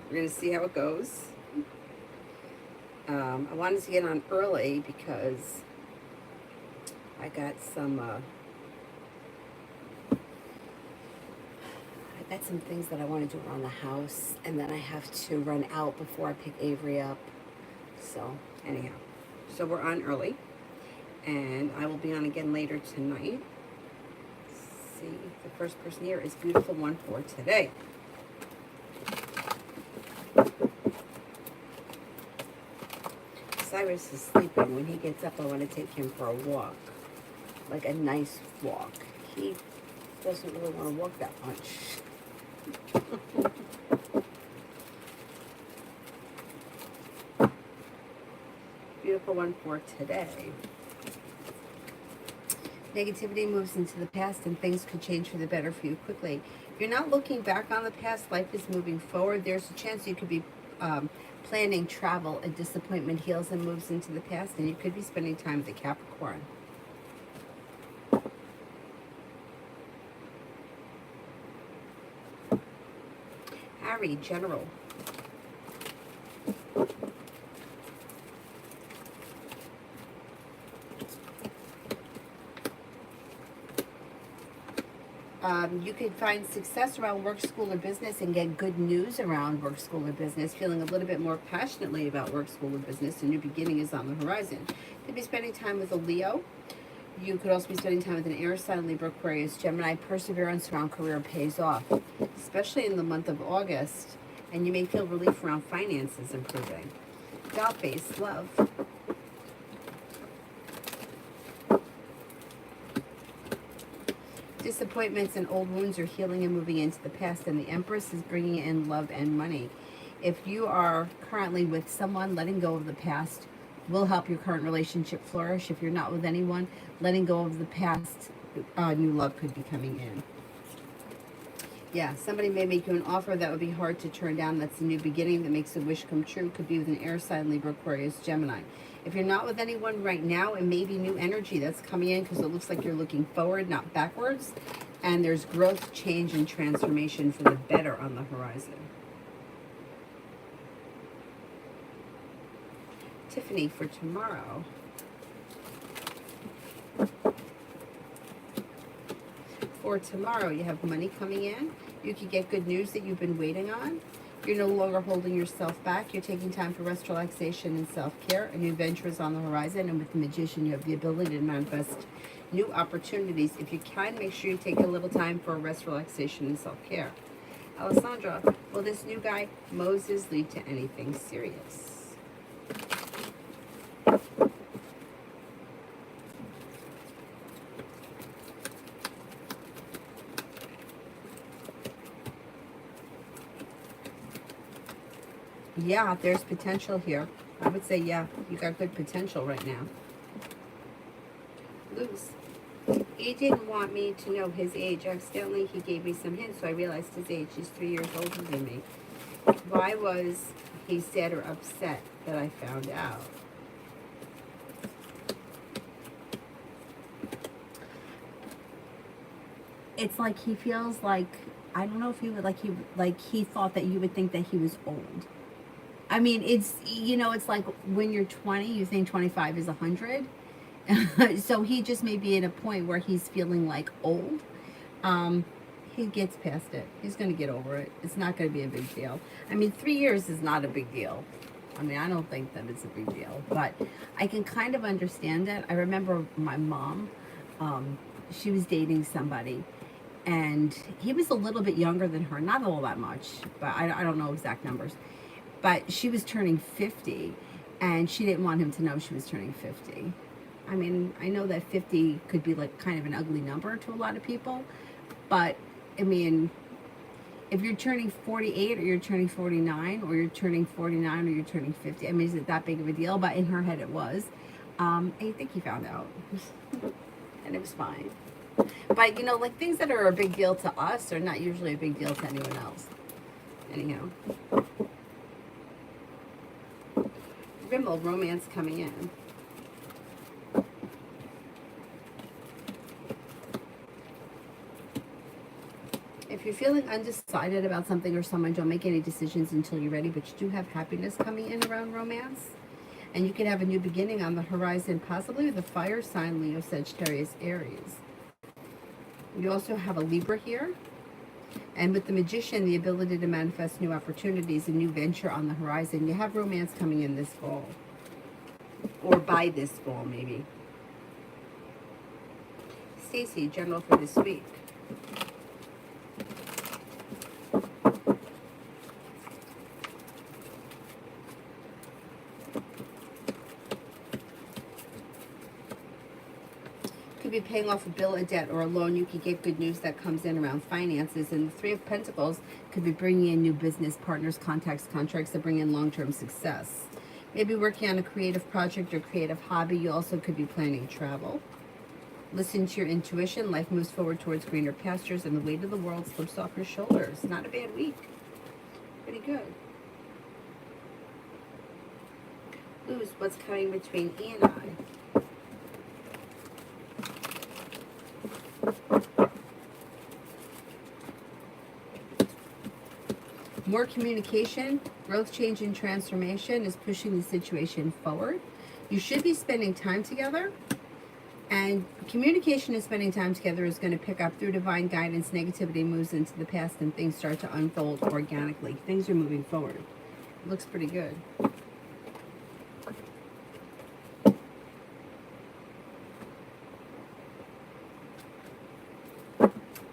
We're going to see how it goes. I wanted to get on early because I got some things that I want to do around the house, and then I have to run out before I pick Avery up. So anyhow, so we're on early, and I will be on again later tonight. Let's see, the first person here is beautiful one for today. Cyrus is sleeping. When he gets up, I want to take him for a walk, like a nice walk. He doesn't really want to walk that much. Beautiful one for today. Negativity moves into the past and things could change for the better for you quickly. If you're not looking back on the past, life is moving forward. There's a chance you could be planning travel. A disappointment heals and moves into the past, and you could be spending time with the Capricorn. Harry, general. You could find success around work, school, or business and get good news around work, school, or business. Feeling a little bit more passionately about work, school, or business. A new beginning is on the horizon. You could be spending time with a Leo. You could also be spending time with an air sign, Libra, Aquarius, Gemini. Perseverance around career pays off, especially in the month of August. And you may feel relief around finances improving. Doll face, love. Disappointments and old wounds are healing and moving into the past, and the Empress is bringing in love and money. If you are currently with someone, letting go of the past will help your current relationship flourish. If you're not with anyone, letting go of the past, new love could be coming in. Yeah, somebody may make you an offer that would be hard to turn down. That's a new beginning that makes a wish come true. Could be with an air sign, Libra, Aquarius, Gemini. If you're not with anyone right now, it may be new energy that's coming in because it looks like you're looking forward, not backwards. And there's growth, change, and transformation for the better on the horizon. Tiffany for tomorrow. For tomorrow, you have money coming in. You could get good news that you've been waiting on. You're no longer holding yourself back. You're taking time for rest, relaxation, and self-care. A new venture is on the horizon, and with the Magician, you have the ability to manifest new opportunities. If you can, make sure you take a little time for rest, relaxation, and self-care. Alessandra, will this new guy, Moses, lead to anything serious? Yeah, there's potential here. I would say, yeah, you got good potential right now. Luz. He didn't want me to know his age. Accidentally, he gave me some hints, so I realized his age. He's 3 years older than me. Why was he sad or upset that I found out? It's like he feels like, I don't know if he would, like he thought that you would think that he was old. I mean, it's, it's like when you're 20, you think 25 is 100. So he just may be at a point where he's feeling like old. He gets past it. He's going to get over it. It's not going to be a big deal. I mean, 3 years is not a big deal. I mean, I don't think that it's a big deal, but I can kind of understand it. I remember my mom, she was dating somebody, and he was a little bit younger than her, not all that much, but I don't know exact numbers. But she was turning 50, and she didn't want him to know she was turning 50. I mean, I know that 50 could be like kind of an ugly number to a lot of people, but I mean, if you're turning 48 or you're turning 49 or you're turning 49 or you're turning 50, I mean, is it that big of a deal? But in her head it was. I think he found out, and it was fine. But, like things that are a big deal to us are not usually a big deal to anyone else. Anyhow. Rimmel, romance coming in. If you're feeling undecided about something or someone, don't make any decisions until you're ready, but you do have happiness coming in around romance. And you could have a new beginning on the horizon, possibly with a fire sign, Leo, Sagittarius, Aries. You also have a Libra here. And with the Magician, the ability to manifest new opportunities, a new venture on the horizon. You have romance coming in this fall. Or by this fall, maybe. Stacey, general for this week. Could be paying off a bill, a debt, or a loan. You could get good news that comes in around finances. And the Three of Pentacles could be bringing in new business partners, contacts, contracts that bring in long-term success. Maybe working on a creative project or creative hobby. You also could be planning travel. Listen to your intuition. Life moves forward towards greener pastures, and the weight of the world slips off your shoulders. Not a bad week. Pretty good. Lose what's coming between E and I. More communication, growth, change, and transformation is pushing the situation forward. You should be spending time together, and communication and spending time together is going to pick up through divine guidance. Negativity moves into the past and things start to unfold organically. Things are moving forward. It looks pretty good.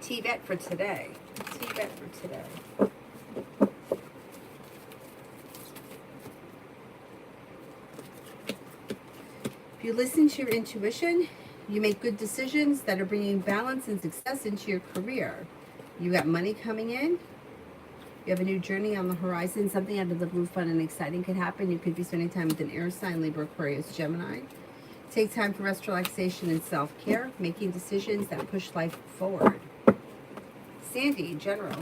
T-Bet for today. T-Bet for today. If you listen to your intuition, you make good decisions that are bringing balance and success into your career. You got money coming in. You have a new journey on the horizon. Something out of the blue, fun and exciting could happen. You could be spending time with an air sign, Libra, Aquarius, Gemini. Take time for rest, relaxation, and self-care. Making decisions that push life forward. Sandy, general.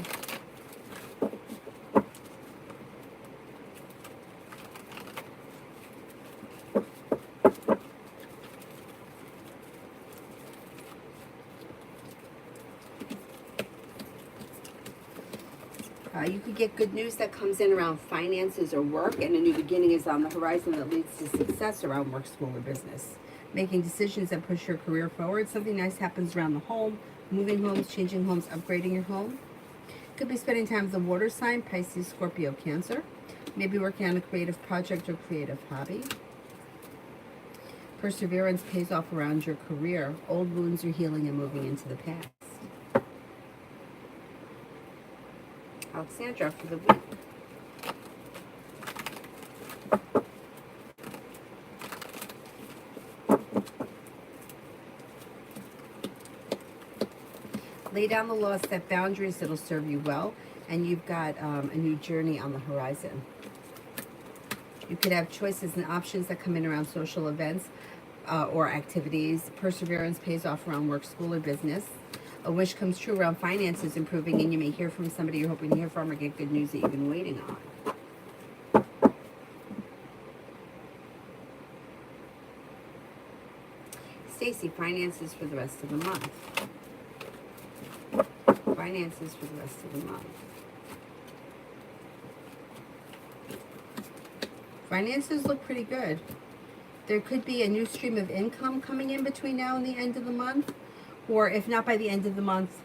You could get good news that comes in around finances or work, and a new beginning is on the horizon that leads to success around work, school, or business. Making decisions that push your career forward. Something nice happens around the home, moving homes, changing homes, upgrading your home. Could be spending time with a water sign, Pisces, Scorpio, Cancer. Maybe working on a creative project or creative hobby. Perseverance pays off around your career. Old wounds are healing and moving into the past. Alexandra for the week. Lay down the law, set boundaries that'll serve you well, and you've got a new journey on the horizon. You could have choices and options that come in around social events or activities. Perseverance pays off around work, school, or business. A wish comes true around finances improving, and you may hear from somebody you're hoping to hear from or get good news that you've been waiting on. Stacey, finances for the rest of the month. Finances for the rest of the month. Finances look pretty good. There could be a new stream of income coming in between now and the end of the month. Or if not by the end of the month,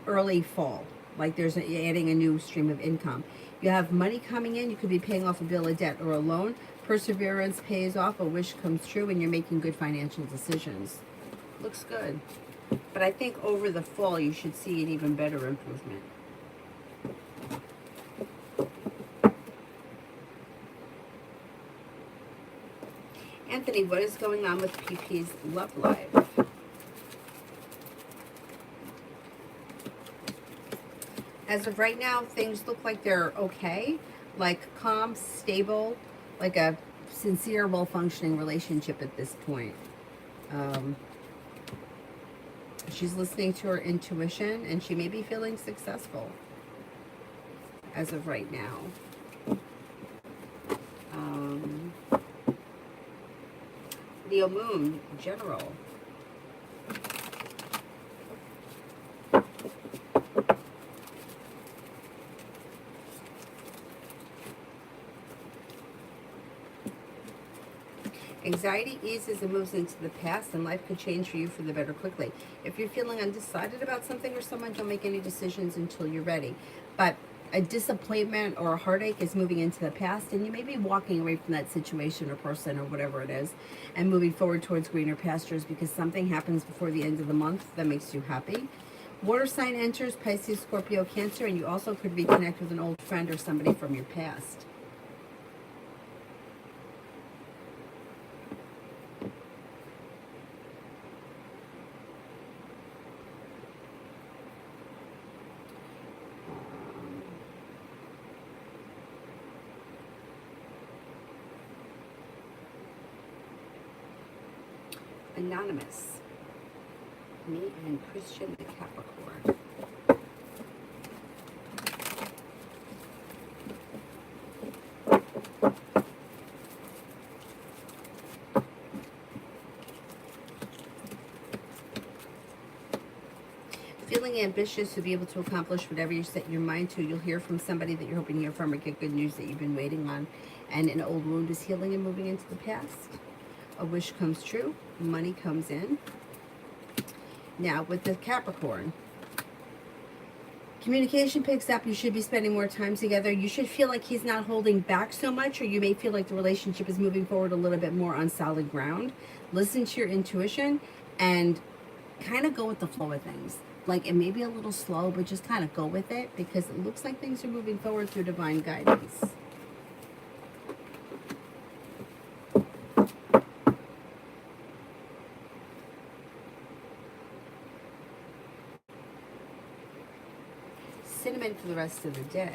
early fall. Like adding a new stream of income. You have money coming in. You could be paying off a bill, a debt, or a loan. Perseverance pays off. A wish comes true, and you're making good financial decisions. Looks good. But I think over the fall, you should see an even better improvement. Anthony, what is going on with PP's love life? As of right now, things look like they're okay, like calm, stable, like a sincere, well-functioning relationship at this point. She's listening to her intuition, and she may be feeling successful as of right now. Leo Moon, general. Anxiety eases and moves into the past, and life could change for you for the better quickly. If you're feeling undecided about something or someone, don't make any decisions until you're ready. But a disappointment or a heartache is moving into the past, and you may be walking away from that situation or person or whatever it is and moving forward towards greener pastures because something happens before the end of the month that makes you happy. Water sign enters Pisces, Scorpio, Cancer, and you also could reconnect with an old friend or somebody from your past. Anonymous. Me and Christian the Capricorn. Feeling ambitious to be able to accomplish whatever you set your mind to. You'll hear from somebody that you're hoping to hear from or get good news that you've been waiting on. And an old wound is healing and moving into the past. A wish comes true. Money comes in. Now, with the Capricorn, communication picks up. You should be spending more time together. You should feel like he's not holding back so much, or you may feel like the relationship is moving forward a little bit more on solid ground. Listen to your intuition and kind of go with the flow of things. Like, it may be a little slow, but just kind of go with it because it looks like things are moving forward through divine guidance. Cinnamon for the rest of the day.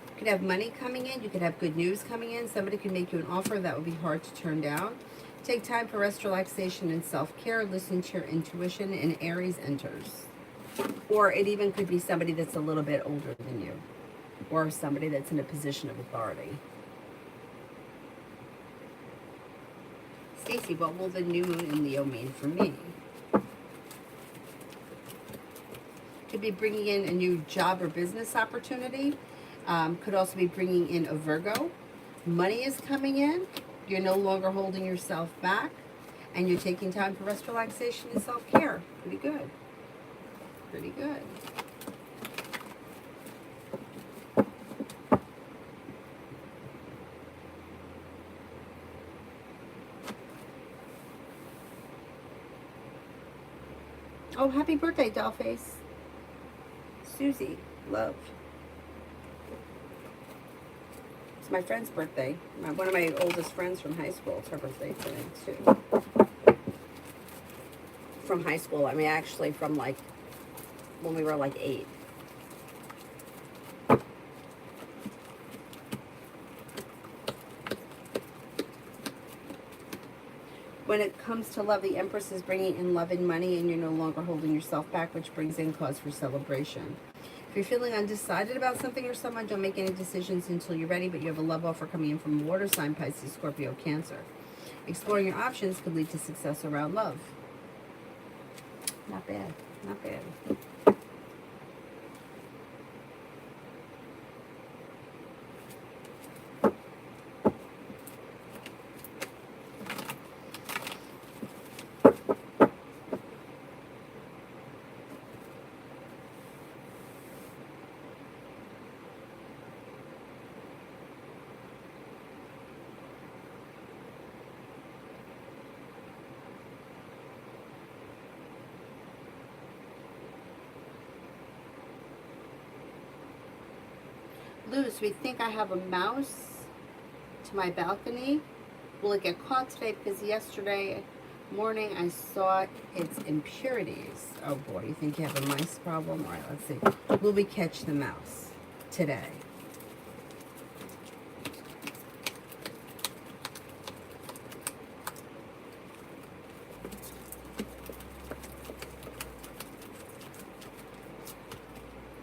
You could have money coming in. You could have good news coming in. Somebody could make you an offer that would be hard to turn down. Take time for rest, relaxation, and self-care. Listen to your intuition, and Aries enters. Or it even could be somebody that's a little bit older than you, or somebody that's in a position of authority. Stacey, what will the new moon in Leo mean for me? Could be bringing in a new job or business opportunity. Could also be bringing in a Virgo. Money is coming in. You're no longer holding yourself back. And you're taking time for rest, relaxation, and self-care. Pretty good. Pretty good. Oh, happy birthday, Dollface. Susie, love. It's my friend's birthday. One of my oldest friends from high school. It's her birthday today, too. From high school. I mean, actually from like when we were like 8. When it comes to love, the Empress is bringing in love and money, and you're no longer holding yourself back, which brings in cause for celebration. If you're feeling undecided about something or someone, don't make any decisions until you're ready, but you have a love offer coming in from water sign, Pisces, Scorpio, Cancer. Exploring your options could lead to success around love. Not bad. Not bad. Luz, we think I have a mouse to my balcony. Will it get caught today? Because yesterday morning I saw its impurities. Oh boy, you think you have a mice problem? All right, let's see. Will we catch the mouse today?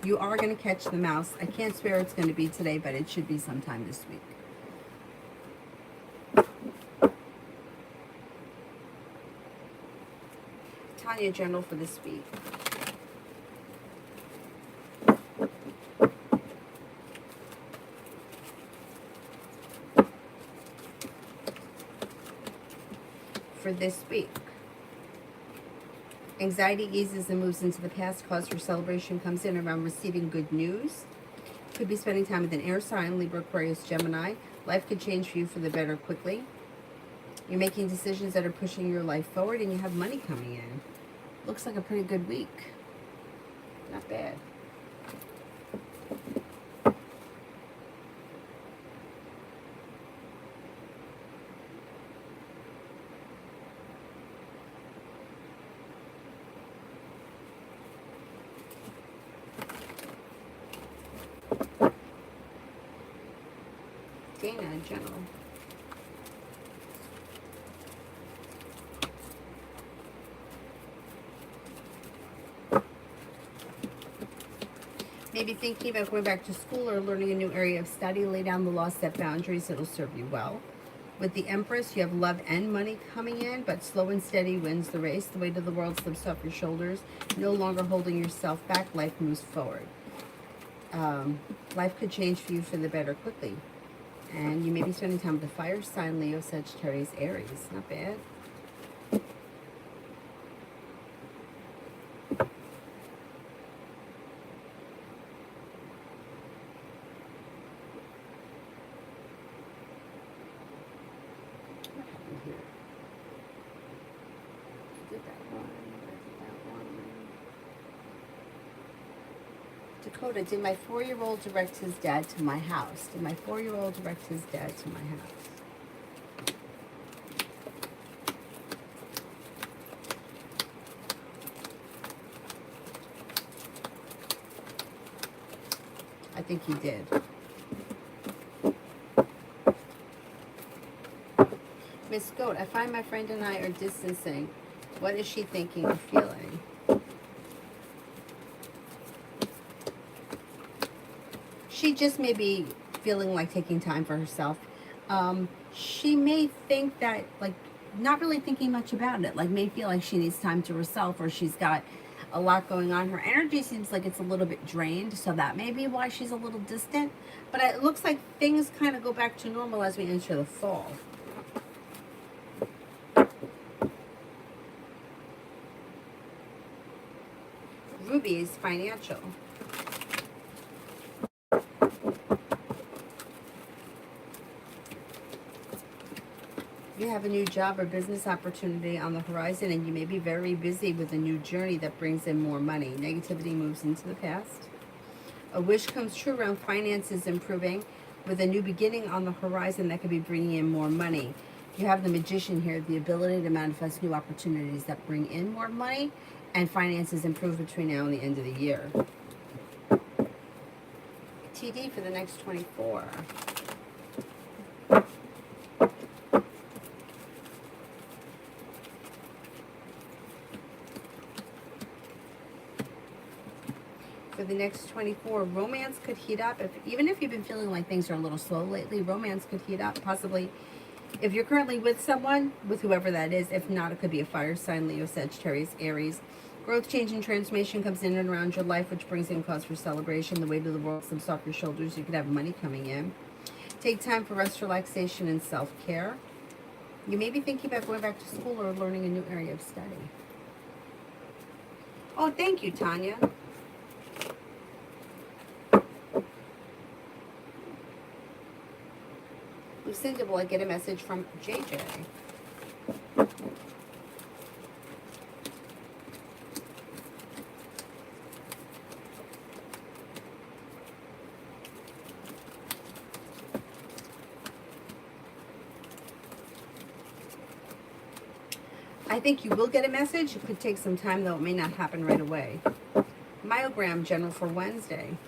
You are going to catch the mouse. I can't swear it's going to be today, but it should be sometime this week. Tanya, general for this week. For this week. Anxiety eases and moves into the past. Cause for celebration comes in around receiving good news. Could be spending time with an air sign, Libra, Aquarius, Gemini. Life could change for you for the better quickly. You're making decisions that are pushing your life forward, and you have money coming in. Looks like a pretty good week. Not bad. Dana, general. Maybe thinking about going back to school or learning a new area of study. Lay down the law, set boundaries. It'll serve you well. With the Empress, you have love and money coming in, but slow and steady wins the race. The weight of the world slips off your shoulders. No longer holding yourself back. Life moves forward. Life could change for you for the better quickly. And you may be spending time with the fire sign, Leo, Sagittarius, Aries. Not bad. Dakota, did my 4-year-old direct his dad to my house? Did my 4-year-old direct his dad to my house? I think he did. Miss Goat, I find my friend and I are distancing. What is she thinking or feeling? She just may be feeling like taking time for herself. She may think that, like, not really thinking much about it. Like, may feel like she needs time to herself, or she's got a lot going on. Her energy seems like it's a little bit drained, so that may be why she's a little distant. But it looks like things kind of go back to normal as we enter the fall. Ruby is financial. You have a new job or business opportunity on the horizon, and you may be very busy with a new journey that brings in more money. Negativity moves into the past. A wish comes true around finances improving with a new beginning on the horizon that could be bringing in more money. You have the Magician here, the ability to manifest new opportunities that bring in more money, and finances improve between now and the end of the year. TD for the next 24. For the next 24, romance could heat up. Even if you've been feeling like things are a little slow lately, romance could heat up. Possibly if you're currently with someone, with whoever that is. If not, it could be a fire sign, Leo, Sagittarius, Aries. Growth, change, and transformation comes in and around your life, which brings in cause for celebration. The weight of the world slips off your shoulders. You could have money coming in. Take time for rest, relaxation, and self-care. You may be thinking about going back to school or learning a new area of study. Oh, thank you, Tanya. Lucinda, will I get a message from JJ? I think you will get a message. It could take some time, though. It may not happen right away. Myogram, general for Wednesday.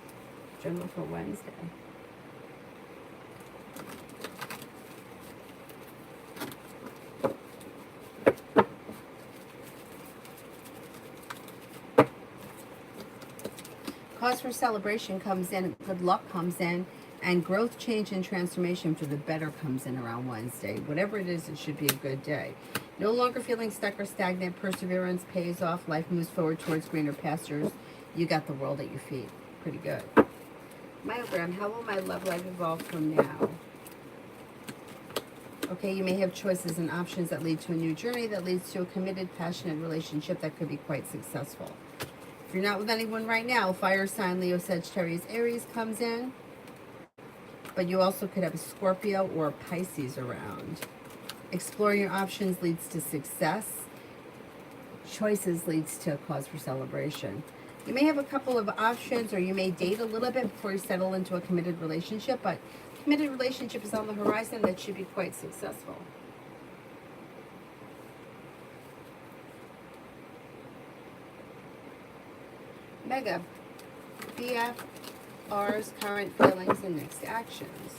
General for Wednesday. Cause for celebration comes in. Good luck comes in. And growth, change, and transformation for the better comes in around Wednesday. Whatever it is, it should be a good day. No longer feeling stuck or stagnant. Perseverance pays off. Life moves forward towards greener pastures. You got the world at your feet. Pretty good. Myogram, how will my love life evolve from now? Okay, you may have choices and options that lead to a new journey that leads to a committed, passionate relationship that could be quite successful. If you're not with anyone right now, fire sign, Leo, Sagittarius, Aries comes in. But you also could have a Scorpio or a Pisces around. Exploring your options leads to success. Choices leads to a cause for celebration. You may have a couple of options, or you may date a little bit before you settle into a committed relationship, but committed relationship is on the horizon that should be quite successful. Mega, BFR's current feelings and next actions.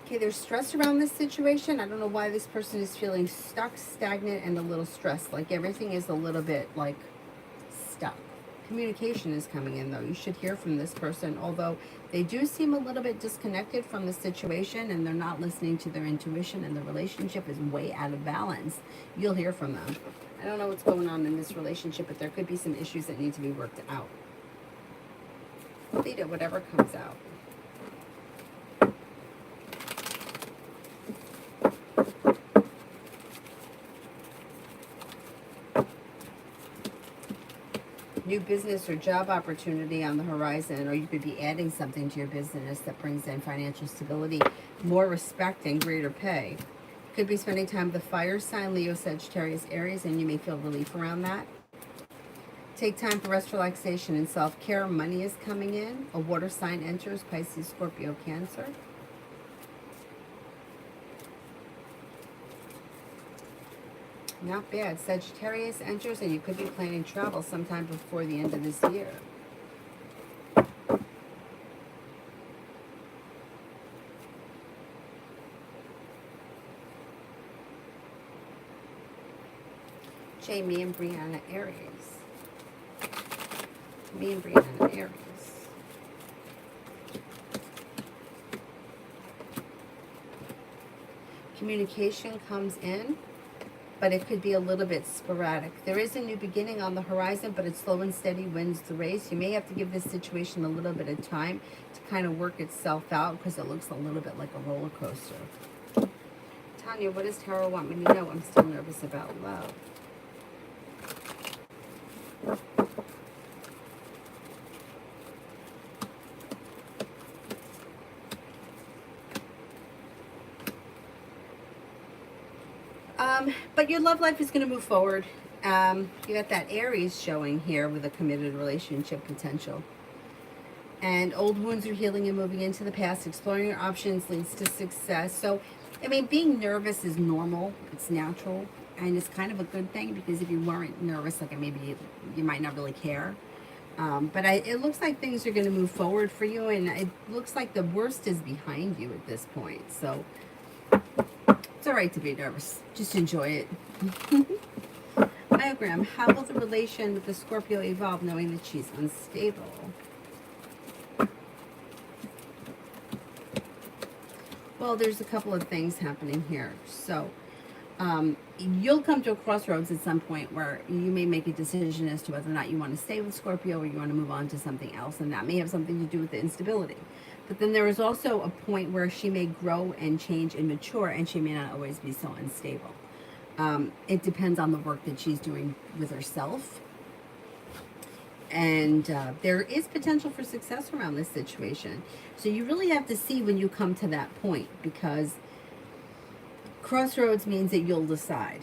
Okay, there's stress around this situation. I don't know why this person is feeling stuck, stagnant, and a little stressed. Like everything is a little bit like stuck. Communication is coming in though. You should hear from this person, although they do seem a little bit disconnected from the situation and they're not listening to their intuition and the relationship is way out of balance. You'll hear from them. I don't know what's going on in this relationship, but there could be some issues that need to be worked out. Lead it, whatever comes out. New business or job opportunity on the horizon, or you could be adding something to your business that brings in financial stability, more respect, and greater pay. Could be spending time with the fire sign, Leo, Sagittarius, Aries, and you may feel relief around that. Take time for rest, relaxation, and self-care. Money is coming in. A water sign enters, Pisces, Scorpio, Cancer. Not bad. Sagittarius enters, and you could be planning travel sometime before the end of this year. Jamie and Brianna, Aries. Me and Brianna, Aries. Communication comes in, but it could be a little bit sporadic. There is a new beginning on the horizon, but it's slow and steady wins the race. You may have to give this situation a little bit of time to kind of work itself out because it looks a little bit like a roller coaster. Tanya, what does Tarot want me to know? I'm still nervous about love. But your love life is going to move forward. You got that Aries showing here with a committed relationship potential. And old wounds are healing and moving into the past. Exploring your options leads to success. So, I mean, being nervous is normal. It's natural. And it's kind of a good thing because if you weren't nervous, like maybe you might not really care. But it looks like things are going to move forward for you. And it looks like the worst is behind you at this point. So, it's all right to be nervous. Just enjoy it. Myogram, how will the relation with the Scorpio evolve knowing that she's unstable? Well, there's a couple of things happening here. So, you'll come to a crossroads at some point where you may make a decision as to whether or not you want to stay with Scorpio or you want to move on to something else. And that may have something to do with the instability. But then there is also a point where she may grow and change and mature, and she may not always be so unstable. It depends on the work that she's doing with herself. And there is potential for success around this situation. So you really have to see when you come to that point, because crossroads means that you'll decide.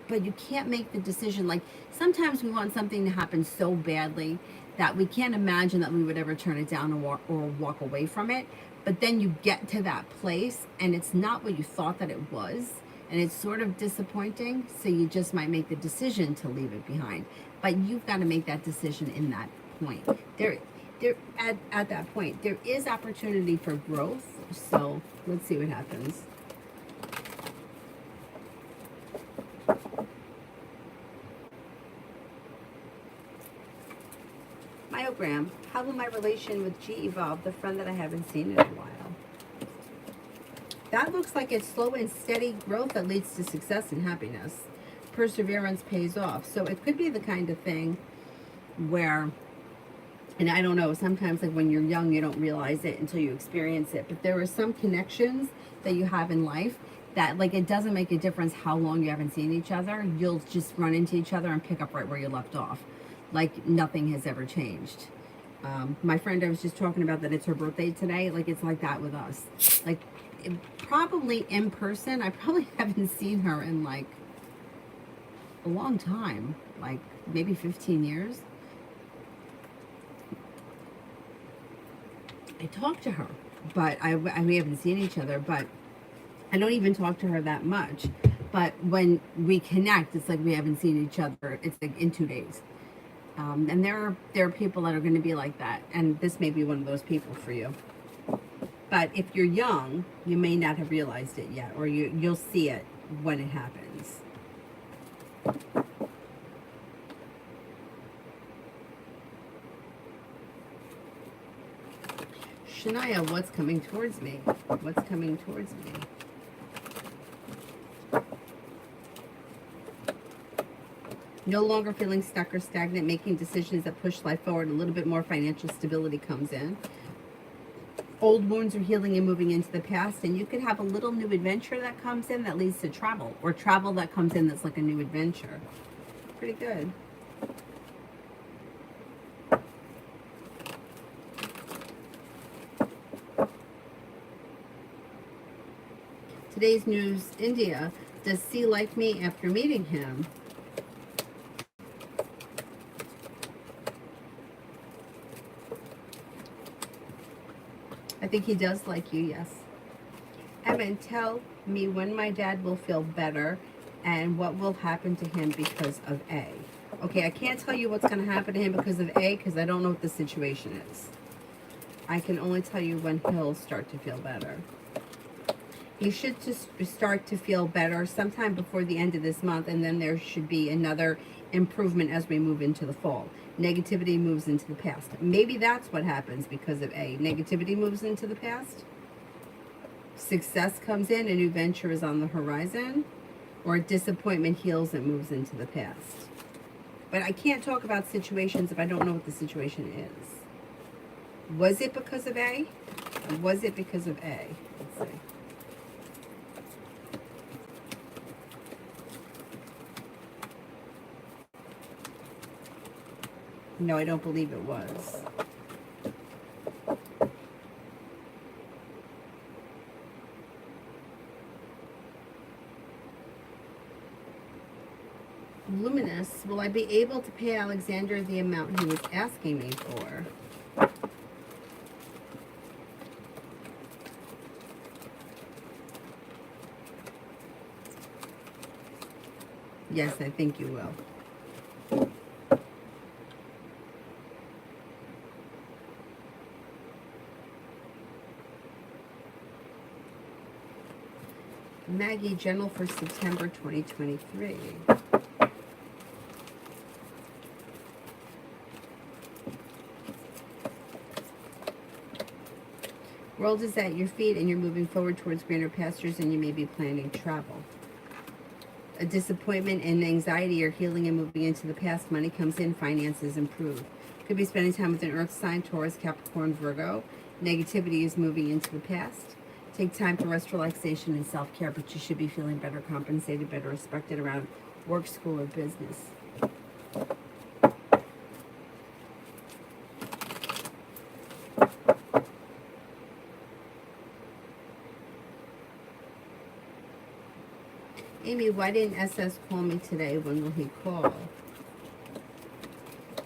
But you can't make the decision. Like sometimes we want something to happen so badly that we can't imagine that we would ever turn it down or walk away from it. But then you get to that place and it's not what you thought that it was. And it's sort of disappointing. So you just might make the decision to leave it behind. But you've got to make that decision in that point. At that point, there is opportunity for growth. So let's see what happens. Instagram, how will my relation with G evolve, the friend that I haven't seen in a while? That looks like it's slow and steady growth that leads to success and happiness. Perseverance pays off. So it could be the kind of thing where, and I don't know, sometimes like when you're young, you don't realize it until you experience it. But there are some connections that you have in life that, like, it doesn't make a difference how long you haven't seen each other. You'll just run into each other and pick up right where you left off. Like nothing has ever changed. My friend I was just talking about, that it's her birthday today. Like, it's like that with us. Like, probably in person, I probably haven't seen her in like a long time, like maybe 15 years. I talked to her, but we haven't seen each other, but I don't even talk to her that much. But when we connect, it's like we haven't seen each other. It's like in 2 days. And there are people that are going to be like that, and this may be one of those people for you. But if you're young, you may not have realized it yet, or you'll see it when it happens. Shania, what's coming towards me? What's coming towards me? No longer feeling stuck or stagnant, making decisions that push life forward. A little bit more financial stability comes in. Old wounds are healing and moving into the past, and you could have a little new adventure that comes in that leads to travel, or travel that comes in that's like a new adventure. Pretty good. Today's news, India. Does C like me after meeting him? I think he does like you, yes. Evan, tell me when my dad will feel better and what will happen to him because of A. Okay, I can't tell you what's going to happen to him because of A, because I don't know what the situation is. I can only tell you when he'll start to feel better. He should just start to feel better sometime before the end of this month, and then there should be another improvement as we move into the fall. Negativity moves into the past. Maybe that's what happens because of A. Negativity moves into the past. Success comes in, a new venture is on the horizon, or disappointment heals and moves into the past. But I can't talk about situations if I don't know what the situation is. Was it because of A? Or was it because of A? Let's see. No, I don't believe it was. Luminous, will I be able to pay Alexander the amount he was asking me for? Yes, I think you will. Maggie, General for September 2023. World is at your feet and you're moving forward towards greener pastures, and you may be planning travel. A disappointment and anxiety are healing and moving into the past. Money comes in, finances improve. Could be spending time with an earth sign, Taurus, Capricorn, Virgo. Negativity is moving into the past. Take time for rest, relaxation, and self-care, but you should be feeling better compensated, better respected around work, school, or business. Amy, why didn't SS call me today? When will he call?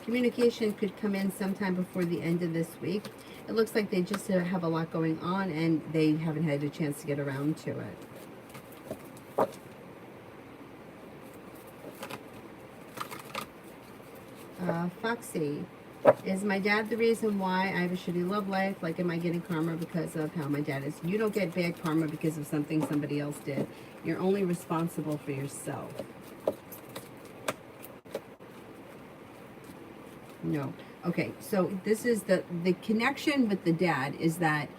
Communication could come in sometime before the end of this week. It looks like they just have a lot going on and they haven't had a chance to get around to it. Foxy, is my dad the reason why I have a shitty love life? Like, am I getting karma because of how my dad is? You don't get bad karma because of something somebody else did. You're only responsible for yourself. No. Okay, so this is the connection with the dad is that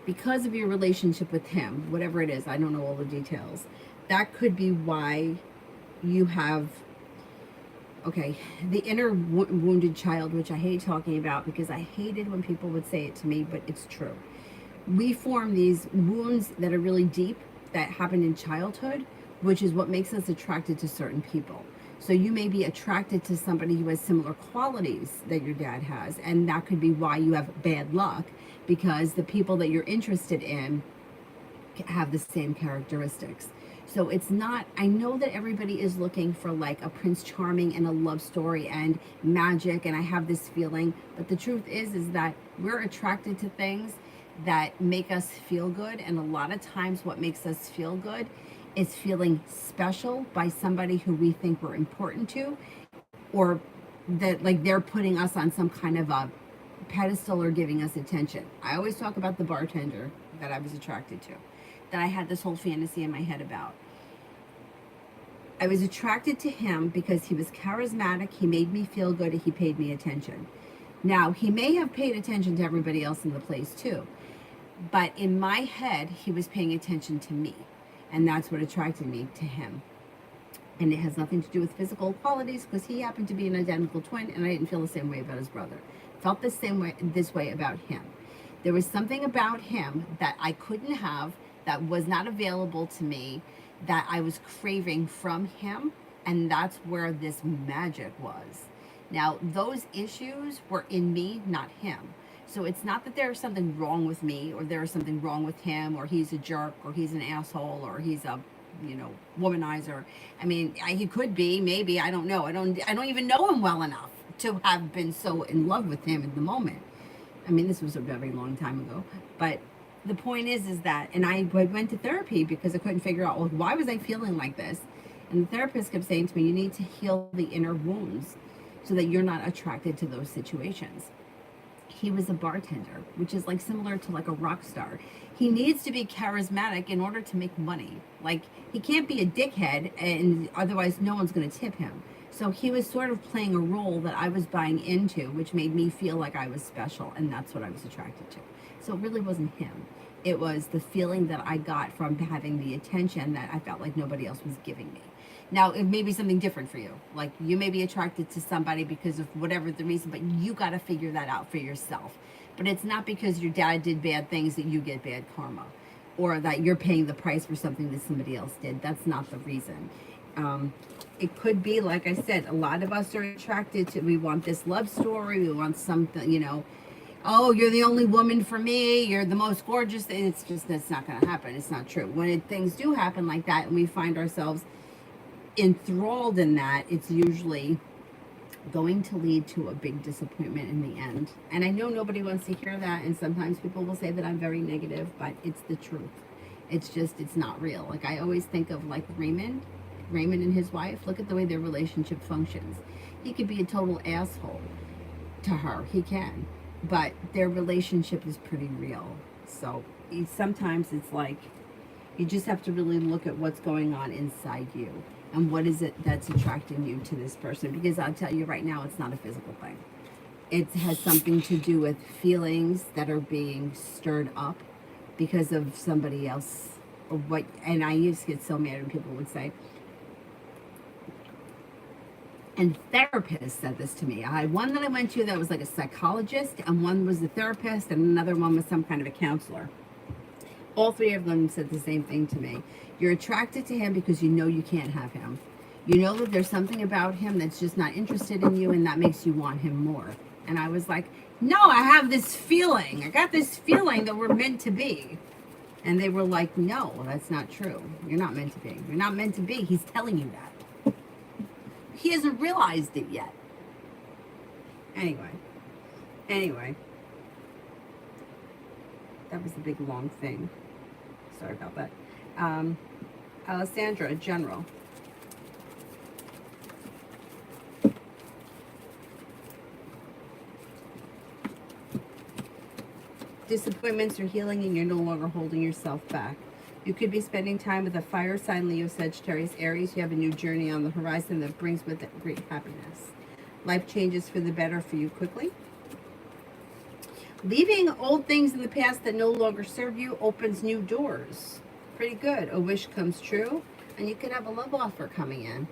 because of your relationship with him, whatever it is, I don't know all the details. That could be why you have, okay, the inner wounded child, which I hate talking about because I hated when people would say it to me, but it's true. We form these wounds that are really deep that happen in childhood, which is what makes us attracted to certain people. So you may be attracted to somebody who has similar qualities that your dad has, and that could be why you have bad luck, because the people that you're interested in have the same characteristics. So it's not, I know that everybody is looking for like a Prince Charming and a love story and magic, and I have this feeling, but the truth is that we're attracted to things that make us feel good, and a lot of times what makes us feel good is feeling special by somebody who we think we're important to, or that like they're putting us on some kind of a pedestal or giving us attention. I always talk about the bartender that I was attracted to, that I had this whole fantasy in my head about. I was attracted to him because he was charismatic, he made me feel good, he paid me attention. Now, he may have paid attention to everybody else in the place too, but in my head, he was paying attention to me, and that's what attracted me to him. And it has nothing to do with physical qualities, because he happened to be an identical twin, and I didn't feel the same way about his brother. Felt the same way, this way about him. There was something about him that I couldn't have, that was not available to me, that I was craving from him, and that's where this magic was. Now, those issues were in me, not him. So it's not that there's something wrong with me, or there's something wrong with him, or he's a jerk, or he's an asshole, or he's a, you know, womanizer. I mean, he could be, maybe, I don't know. I don't even know him well enough to have been so in love with him in the moment. I mean, this was a very long time ago, but the point is that, and I went to therapy because I couldn't figure out, well, why was I feeling like this? And the therapist kept saying to me, you need to heal the inner wounds so that you're not attracted to those situations. He was a bartender, which is like similar to like a rock star. He needs to be charismatic in order to make money. Like, he can't be a dickhead, and otherwise no one's going to tip him. So he was sort of playing a role that I was buying into, which made me feel like I was special, and that's what I was attracted to. So it really wasn't him. It was the feeling that I got from having the attention that I felt like nobody else was giving me. Now, it may be something different for you. Like, you may be attracted to somebody because of whatever the reason, but you got to figure that out for yourself. But it's not because your dad did bad things that you get bad karma, or that you're paying the price for something that somebody else did. That's not the reason. It could be, like I said, a lot of us are attracted to, we want this love story, we want something, you know, oh, you're the only woman for me, you're the most gorgeous. It's just, that's not going to happen. It's not true. When things do happen like that, and we find ourselves enthralled in that, it's usually going to lead to a big disappointment in the end. And I know nobody wants to hear that, and sometimes people will say that I'm very negative, but it's the truth. It's just, it's not real. Like, I always think of like Raymond and his wife. Look at the way their relationship functions. He could be a total asshole to her, he can, but their relationship is pretty real. So sometimes it's like, you just have to really look at what's going on inside you, and what is it that's attracting you to this person. Because I'll tell you right now, it's not a physical thing. It has something to do with feelings that are being stirred up because of somebody else. Or what, and I used to get so mad when people would say, and therapists said this to me. I had one that I went to that was like a psychologist, and one was a therapist, and another one was some kind of a counselor. All three of them said the same thing to me. You're attracted to him because you know you can't have him. You know that there's something about him that's just not interested in you, and that makes you want him more. And I was like, no, I have this feeling. I got this feeling that we're meant to be. And they were like, no, that's not true. You're not meant to be. You're not meant to be. He's telling you that. He hasn't realized it yet. Anyway. That was a big long thing. Sorry about that. Alessandra, general. Disappointments are healing, and you're no longer holding yourself back. You could be spending time with a fire sign, Leo, Sagittarius, Aries. You have a new journey on the horizon that brings with it great happiness. Life changes for the better for you quickly. Leaving old things in the past that no longer serve you opens new doors. Pretty good. A wish comes true, and you could have a love offer coming in,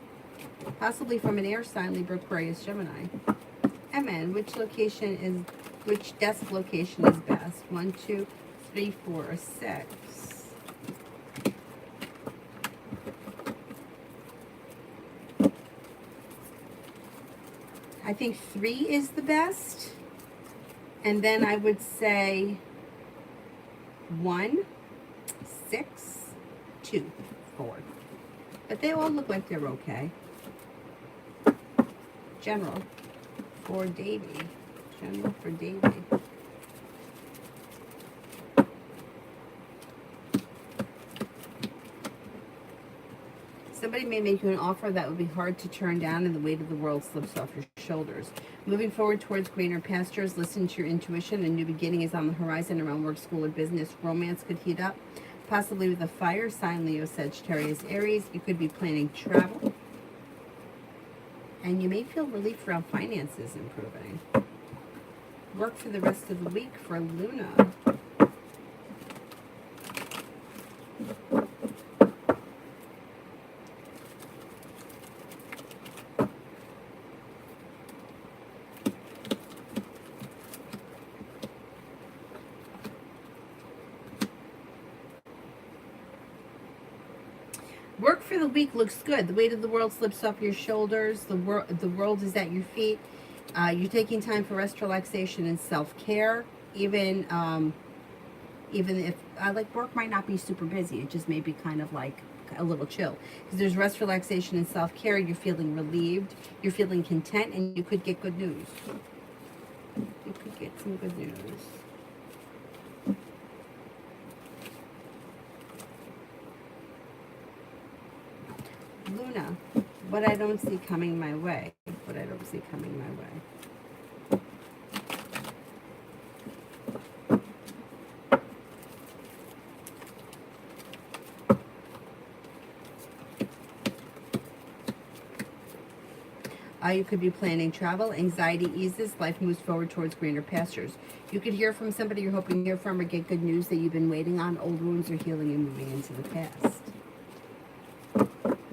possibly from an air sign, Libra, Aquarius, Gemini. Emin, which desk location is best? 1, 2, 3, 4, or 6? I think 3 is the best. And then I would say 1, 6, 2, 4. But they all look like they're okay. General for Davy. General for Davy. Somebody may make you an offer that would be hard to turn down, and the weight of the world slips off your shoulders. Moving forward towards greener pastures, listen to your intuition. A new beginning is on the horizon around work, school, or business. Romance could heat up, possibly with a fire sign, Leo, Sagittarius, Aries. You could be planning travel, and you may feel relief around finances improving. Work for the rest of the week for Luna. Work for the week looks good. The weight of the world slips off your shoulders. The world is at your feet. You're taking time for rest, relaxation, and self-care. Even if like work might not be super busy, it just may be kind of like a little chill. Because there's rest, relaxation, and self-care. You're feeling relieved. You're feeling content, and you could get good news. You could get some good news. Luna, what I don't see coming my way. What I don't see coming my way. You could be planning travel. Anxiety eases. Life moves forward towards greener pastures. You could hear from somebody you're hoping to hear from, or get good news that you've been waiting on. Old wounds are healing and moving into the past.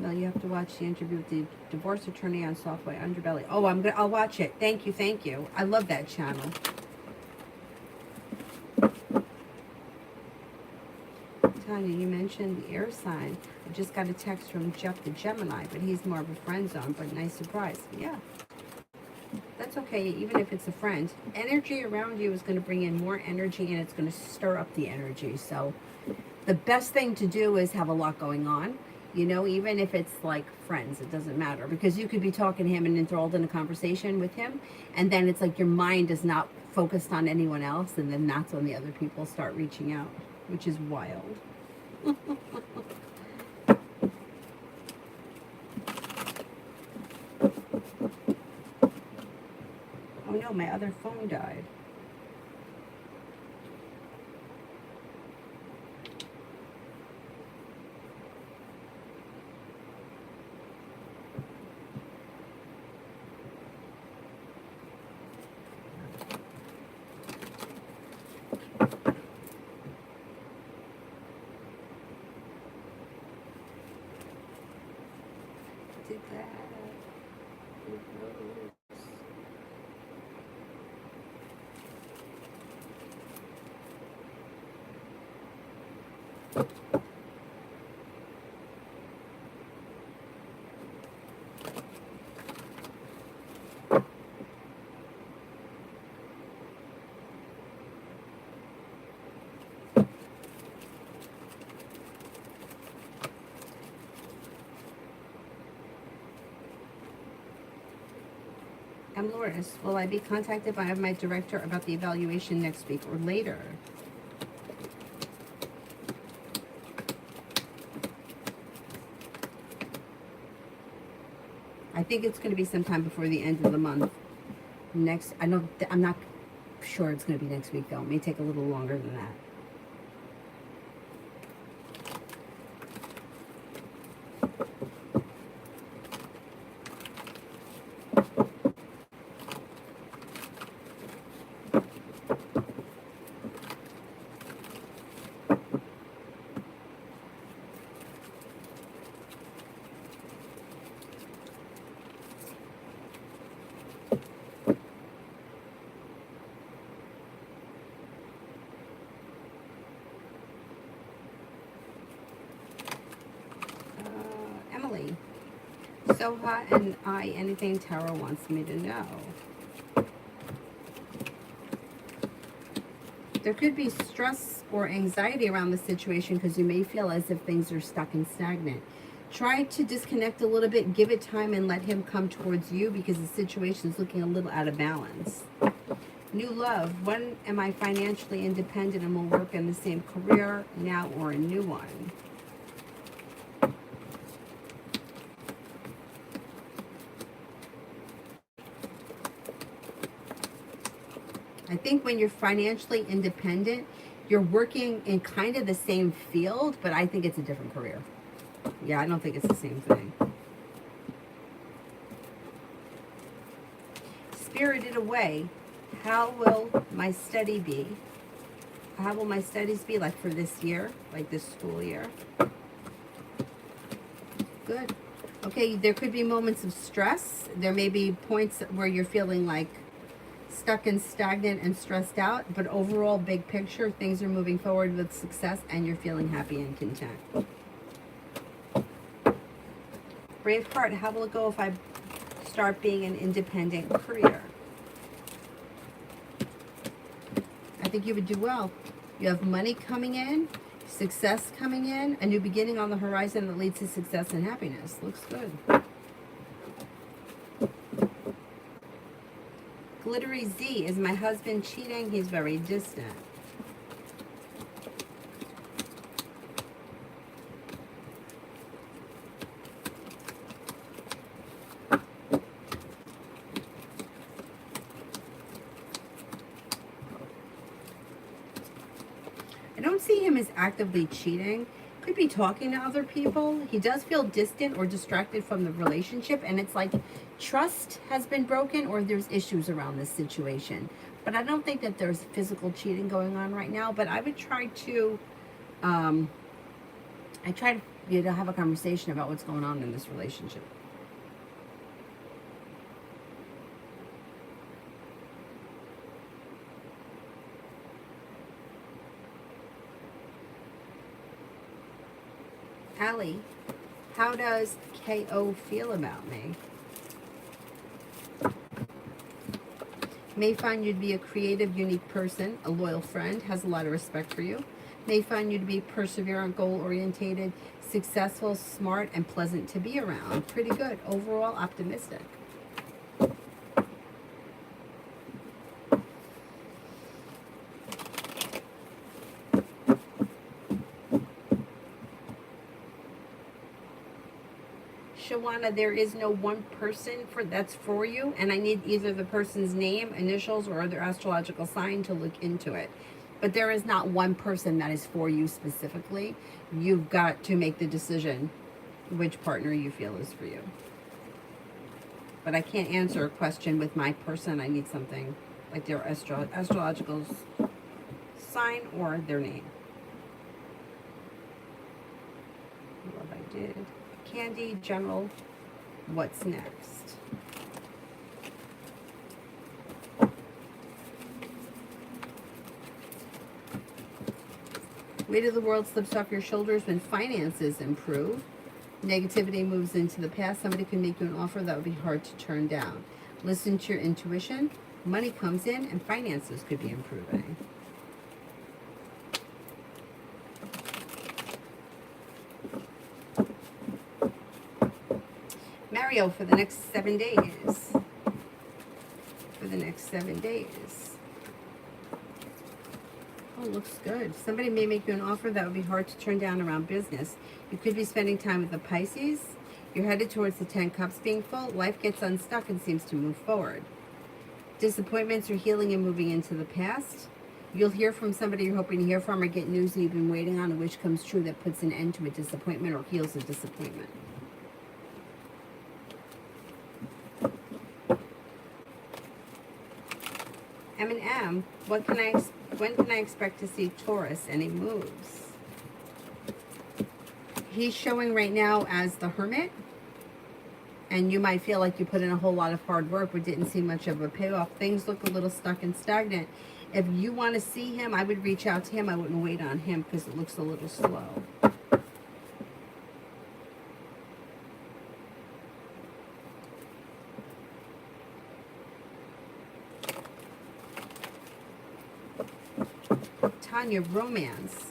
Well, you have to watch the interview with the divorce attorney on Softway Underbelly. Oh, I'll watch it. Thank you. I love that channel. Tanya, you mentioned the air sign. I just got a text from Jeff the Gemini, but he's more of a friend zone, but nice surprise. Yeah, that's okay, even if it's a friend. Energy around you is going to bring in more energy, and it's going to stir up the energy. So the best thing to do is have a lot going on. You know, even if it's like friends, it doesn't matter, because you could be talking to him and enthralled in a conversation with him, and then it's like your mind is not focused on anyone else, and then that's when the other people start reaching out, which is wild. Oh no, my other phone died. Did that. I'm Lourdes. Will I be contacted by my director about the evaluation next week or later? I think it's going to be sometime before the end of the month. I'm not sure it's going to be next week though. It may take a little longer than that. So hot and I, anything tarot wants me to know. There could be stress or anxiety around the situation because you may feel as if things are stuck and stagnant. Try to disconnect a little bit, give it time, and let him come towards you because the situation is looking a little out of balance. New love. When am I financially independent and will work in the same career now or a new one? I think when you're financially independent, you're working in kind of the same field, but I think it's a different career. Yeah, I don't think it's the same thing. Spirited Away. How will my study be? How will my studies be like for this year, like this school year? Good. Okay, there could be moments of stress. There may be points where you're feeling like stuck and stagnant and stressed out, but overall, big picture, things are moving forward with success and you're feeling happy and content. Braveheart, how will it go if I start being an independent career? I think you would do well. You have money coming in, success coming in, a new beginning on the horizon that leads to success and happiness. Looks good. Glittery Z, is my husband cheating? He's very distant. I don't see him as actively cheating. Could be talking to other people. He does feel distant or distracted from the relationship, and it's like trust has been broken or there's issues around this situation. But I don't think that there's physical cheating going on right now. But I would try to, have a conversation about what's going on in this relationship. Allie, how does KO feel about me? May find you to be a creative, unique person, a loyal friend, has a lot of respect for you. May find you to be perseverant, goal-orientated, successful, smart, and pleasant to be around. Pretty good. Overall, optimistic. Shawana, there is no one person that's for you, and I need either the person's name, initials, or their astrological sign to look into it. But there is not one person that is for you specifically. You've got to make the decision which partner you feel is for you. But I can't answer a question with my person. I need something like their astrological sign or their name. What I did. Candy, general, what's next? Weight of the world slips off your shoulders when finances improve. Negativity moves into the past. Somebody can make you an offer that would be hard to turn down. Listen to your intuition. Money comes in and finances could be improving. Mario, for the next 7 days. For the next 7 days. Oh, looks good. Somebody may make you an offer that would be hard to turn down around business. You could be spending time with the Pisces. You're headed towards the 10 cups being full. Life gets unstuck and seems to move forward. Disappointments are healing and moving into the past. You'll hear from somebody you're hoping to hear from or get news that you've been waiting on, which comes true that puts an end to a disappointment or heals a disappointment. M&M, when can I expect to see Taurus? Any moves? He's showing right now as the Hermit, and you might feel like you put in a whole lot of hard work but didn't see much of a payoff. Things look a little stuck and stagnant. If you want to see him, I would reach out to him. I wouldn't wait on him because it looks a little slow. Tanya, romance.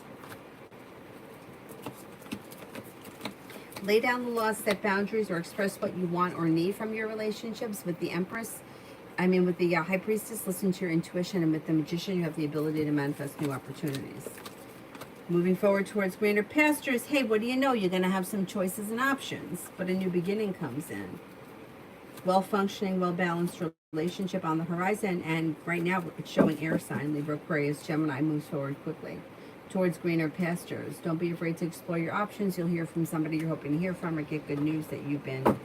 Lay down the laws, set boundaries, or express what you want or need from your relationships. With the Empress, with the High Priestess, listen to your intuition. And with the Magician, you have the ability to manifest new opportunities. Moving forward towards greener pastures. Hey, what do you know? You're going to have some choices and options, but a new beginning comes in. Well-functioning, well-balanced relationship on the horizon. And right now, it's showing air sign. Libra, Aquarius, Gemini moves forward quickly towards greener pastures. Don't be afraid to explore your options. You'll hear from somebody you're hoping to hear from, or get good news that you've been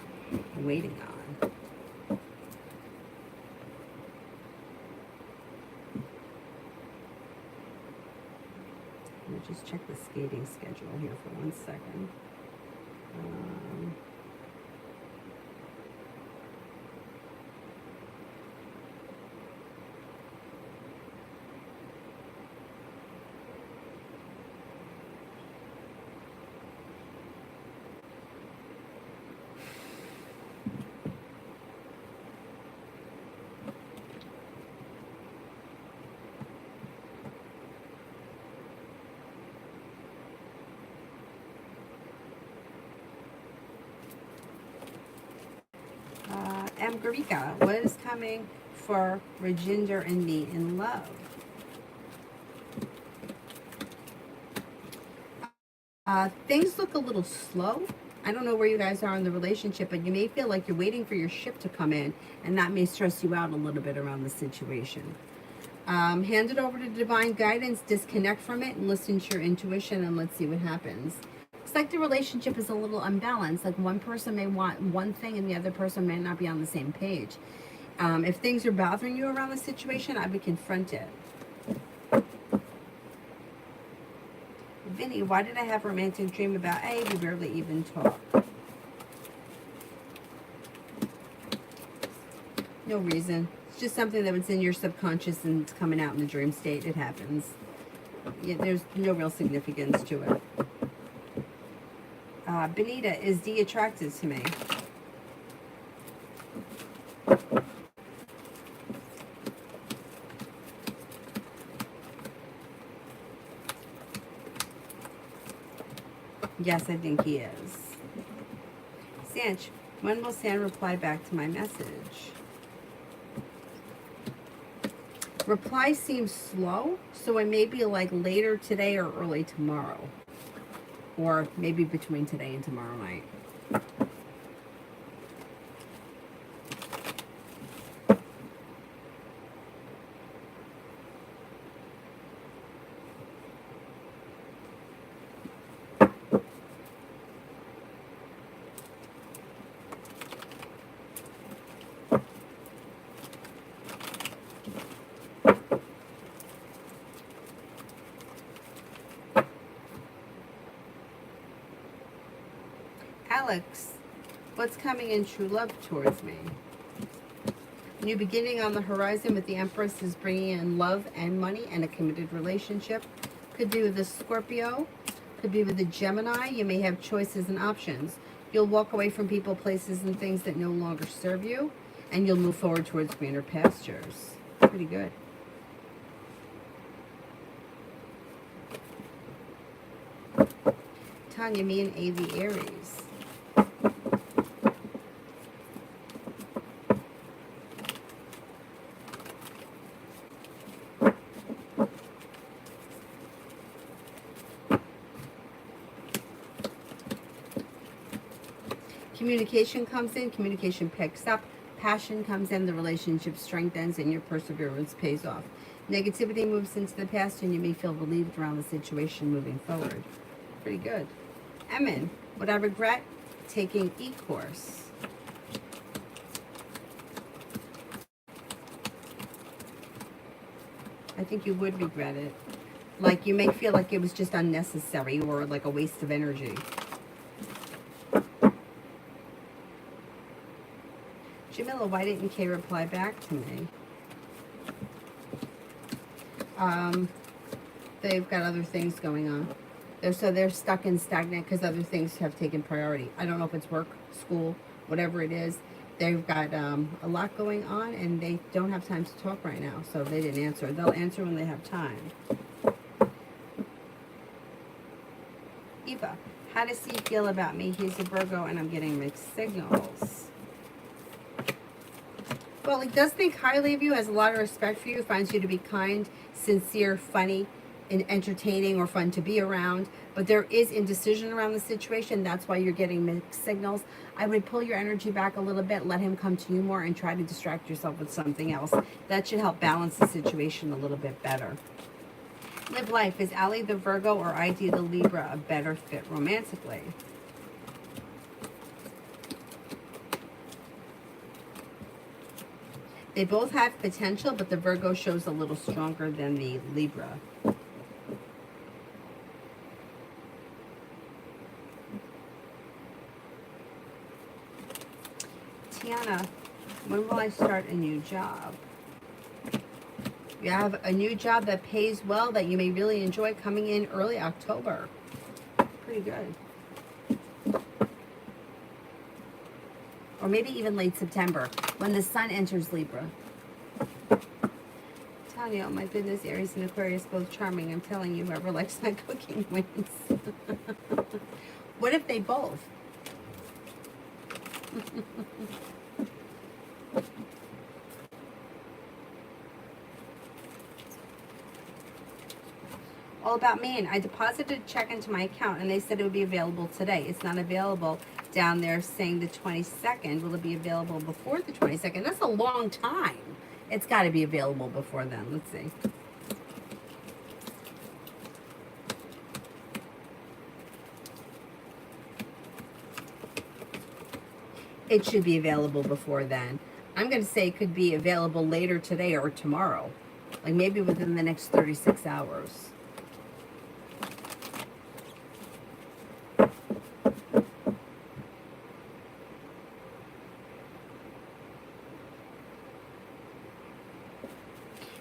waiting on. Let me just check the skating schedule here for 1 second. Amgarika, what is coming for Rajinder and me in love? Things look a little slow. I don't know where you guys are in the relationship, but you may feel like you're waiting for your ship to come in, and that may stress you out a little bit around the situation. Hand it over to divine guidance, disconnect from it, and listen to your intuition, and let's see what happens. It's like the relationship is a little unbalanced. Like one person may want one thing and the other person may not be on the same page. If things are bothering you around the situation, I would confront it. Vinny, why did I have a romantic dream about A? We barely even talk. No reason. It's just something that was in your subconscious and it's coming out in the dream state. It happens. Yeah, there's no real significance to it. Benita, is D attracted to me? Yes, I think he is. Sanch, when will San reply back to my message? Reply seems slow, so it may be like later today or early tomorrow. Or maybe between today and tomorrow night. Alex, what's coming in true love towards me? New beginning on the horizon with the Empress is bringing in love and money and a committed relationship. Could be with a Scorpio, could be with a Gemini. You may have choices and options. You'll walk away from people, places, and things that no longer serve you, and you'll move forward towards greener pastures. Pretty good. Tanya, me and AV Aries. Communication comes in, communication picks up, passion comes in, the relationship strengthens, and your perseverance pays off. Negativity moves into the past, and you may feel relieved around the situation moving forward. Pretty good. Emin, would I regret taking e-course? I think you would regret it. Like you may feel like it was just unnecessary or like a waste of energy. Jamila, why didn't Kay reply back to me? They've got other things going on. They're stuck and stagnant because other things have taken priority. I don't know if it's work, school, whatever it is. They've got a lot going on and they don't have time to talk right now, so they didn't answer. They'll answer when they have time. Eva, how does he feel about me? He's a Virgo and I'm getting mixed signals. Well, he does think highly of you, has a lot of respect for you, finds you to be kind, sincere, funny, and entertaining or fun to be around. But there is indecision around the situation. That's why you're getting mixed signals. I would pull your energy back a little bit, let him come to you more, and try to distract yourself with something else. That should help balance the situation a little bit better. Live life. Is Allie the Virgo or ID the Libra a better fit romantically? They both have potential, but the Virgo shows a little stronger than the Libra. Tiana, when will I start a new job? You have a new job that pays well that you may really enjoy coming in early October. Pretty good. Or maybe even late September, when the sun enters Libra. Tanya, oh my goodness, Aries and Aquarius, both charming. I'm telling you, whoever likes my cooking wins. What if they both? All about Maine. I deposited a check into my account and they said it would be available today. It's not available down there saying the 22nd. Will it be available before the 22nd? That's a long time. It's got to be available before then. Let's see. It should be available before then. I'm going to say it could be available later today or tomorrow. Like maybe within the next 36 hours.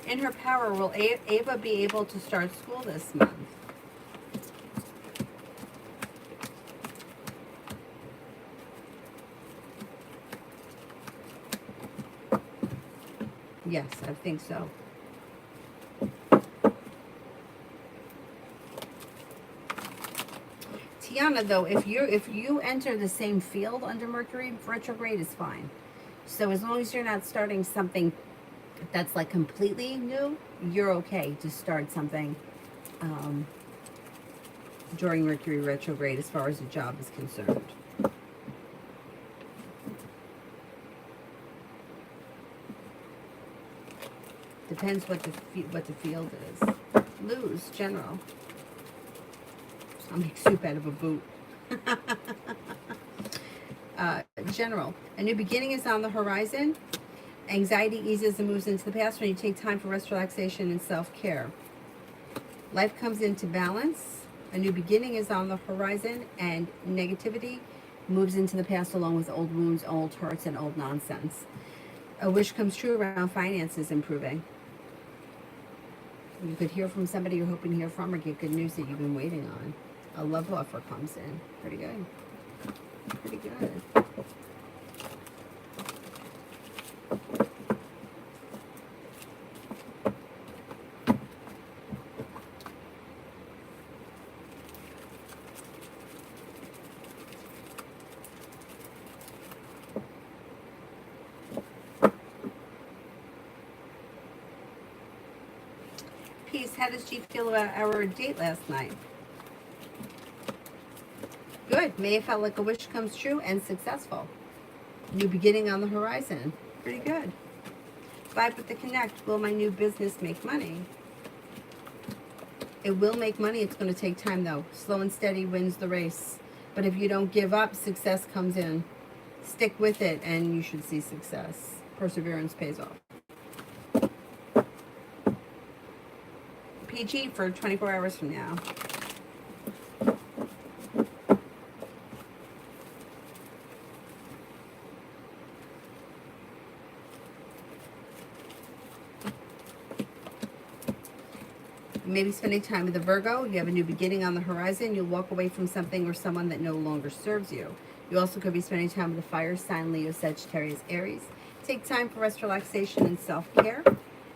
In her power, will Ava be able to start school this month? Yes, I think so. Tiana, though, if you enter the same field under Mercury retrograde, is fine. So as long as you're not starting something that's like completely new, you're okay to start something during Mercury retrograde as far as the job is concerned. Depends what the field is. Lose, general. I'll make soup out of a boot. General, a new beginning is on the horizon. Anxiety eases and moves into the past when you take time for rest, relaxation, and self-care. Life comes into balance. A new beginning is on the horizon, and negativity moves into the past along with old wounds, old hurts, and old nonsense. A wish comes true around finances improving. You could hear from somebody you're hoping to hear from or get good news that you've been waiting on. A love offer comes in. Pretty good. Pretty good. Peace. How does G feel about our date last night? Good. May have felt like a wish comes true and successful. New beginning on the horizon. Pretty good. Vibe with the connect. Will my new business make money? It will make money. It's going to take time though. Slow and steady wins the race. But if you don't give up, success comes in. Stick with it and you should see success. Perseverance pays off. PG for 24 hours from now. Maybe spending time with a Virgo. You have a new beginning on the horizon. You'll walk away from something or someone that no longer serves you. You also could be spending time with a fire sign, Leo, Sagittarius, Aries. Take time for rest, relaxation, and self-care.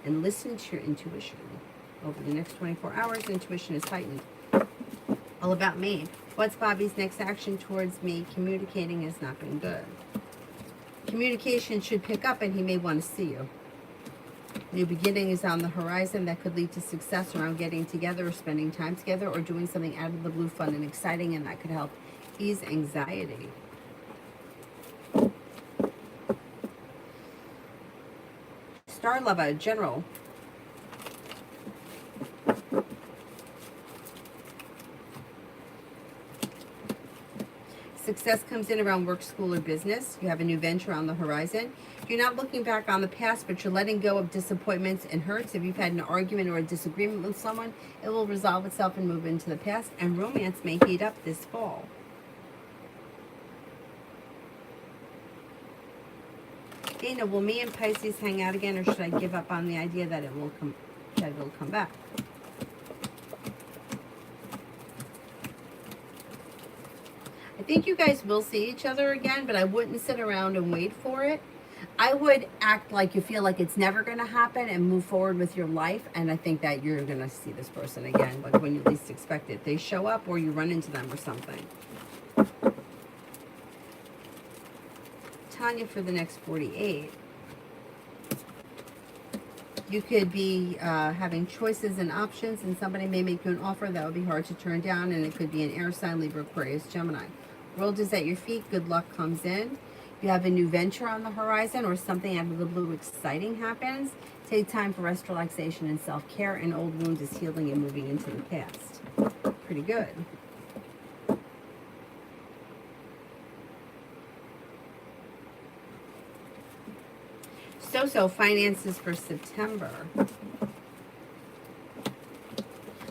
And listen to your intuition. Over the next 24 hours, intuition is heightened. All about me. What's Bobby's next action towards me? Communicating has not been good. Communication should pick up and he may want to see you. New beginning is on the horizon that could lead to success around getting together or spending time together or doing something out of the blue, fun and exciting, and that could help ease anxiety. Star Lover, General. Success comes in around work, school, or business. You have a new venture on the horizon. You're not looking back on the past, but you're letting go of disappointments and hurts. If you've had an argument or a disagreement with someone, it will resolve itself and move into the past, and romance may heat up this fall. Dana, will me and Pisces hang out again, or should I give up on the idea that it will come back? I think you guys will see each other again, but I wouldn't sit around and wait for it. I would act like you feel like it's never going to happen and move forward with your life, and I think that you're going to see this person again, like when you least expect it. They show up or you run into them or something. Tanya, for the next 48. You could be having choices and options, and somebody may make you an offer that would be hard to turn down, and it could be an air sign, Libra, Aquarius, Gemini. World is at your feet. Good luck comes in. You have a new venture on the horizon or something out of the blue exciting happens. Take time for rest, relaxation, and self-care. An old wound is healing and moving into the past. Pretty good. So finances for September.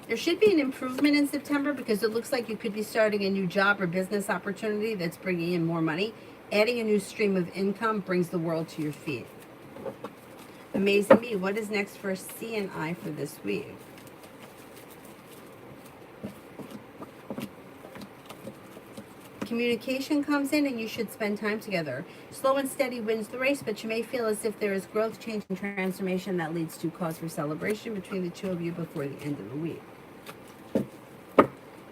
There should be an improvement in September because it looks like you could be starting a new job or business opportunity that's bringing in more money. Adding a new stream of income brings the world to your feet. Amazing Me, what is next for C and I for this week? Communication comes in and you should spend time together. Slow and steady wins the race, but you may feel as if there is growth, change, and transformation that leads to cause for celebration between the two of you before the end of the week.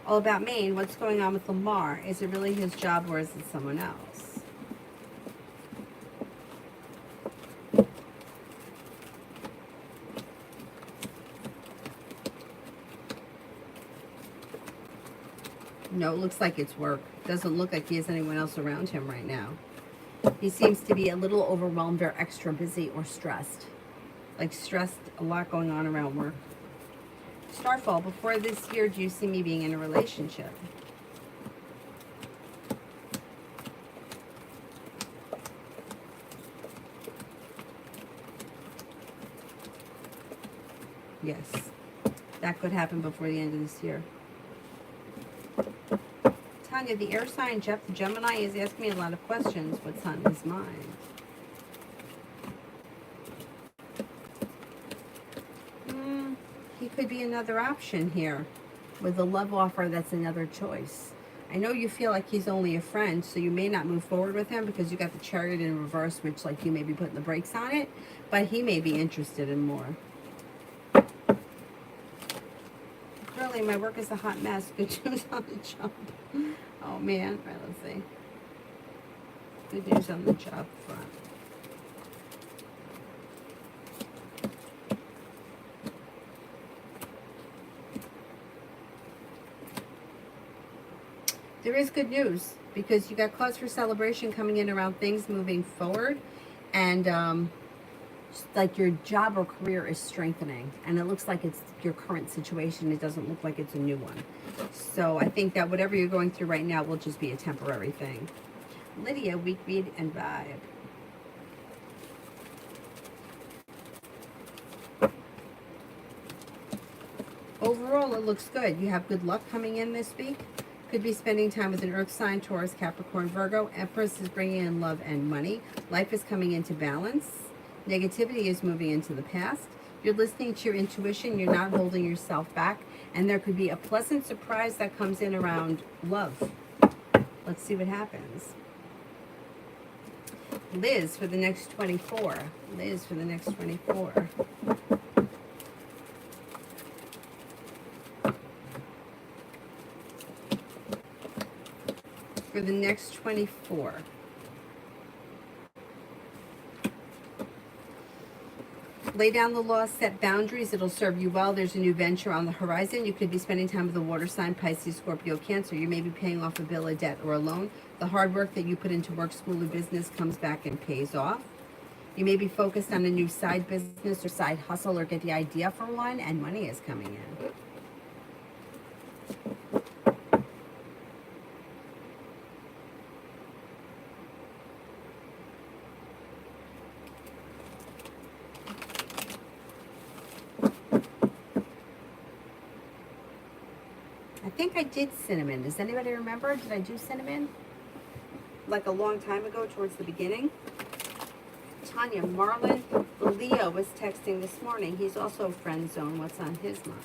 All About Maine, what's going on with Lamar? Is it really his job or is it someone else? No, it looks like it's work. Doesn't look like he has anyone else around him right now. He seems to be a little overwhelmed or extra busy or stressed. Like stressed, a lot going on around work. Starfall, before this year, do you see me being in a relationship? Yes, that could happen before the end of this year. Tanya, the air sign Gemini is asking me a lot of questions. What's on his mind? He could be another option here. With a love offer, that's another choice. I know you feel like he's only a friend, so you may not move forward with him because you got the Chariot in reverse, which like you may be putting the brakes on it, but he may be interested in more. Really, my work is a hot mess. Good news on the job. Oh man, all right, let's see. Good news on the job front. There is good news because you got cause for celebration coming in around things moving forward, and like your job or career is strengthening, and it looks like it's your current situation. It doesn't look like it's a new one. So I think that whatever you're going through right now will just be a temporary thing. Lydia, week read and vibe. Overall, it looks good. You have good luck coming in this week. Could be spending time with an earth sign, Taurus, Capricorn, Virgo. Empress is bringing in love and money. Life is coming into balance. Negativity is moving into the past. You're listening to your intuition. You're not holding yourself back. And there could be a pleasant surprise that comes in around love. Let's see what happens. Liz for the next 24. Liz for the next 24. for the next 24. Lay down the law, set boundaries. It'll serve you well. There's a new venture on the horizon. You could be spending time with a water sign, Pisces, Scorpio, Cancer. You may be paying off a bill, a debt, or a loan. The hard work that you put into work, school, or business comes back and pays off. You may be focused on a new side business or side hustle, or get the idea for one, and money is coming in. I think I did cinnamon. Does anybody remember? Did I do cinnamon? Like a long time ago, towards the beginning. Tanya, Marlon Leo was texting this morning. He's also friend zone. What's on his mind?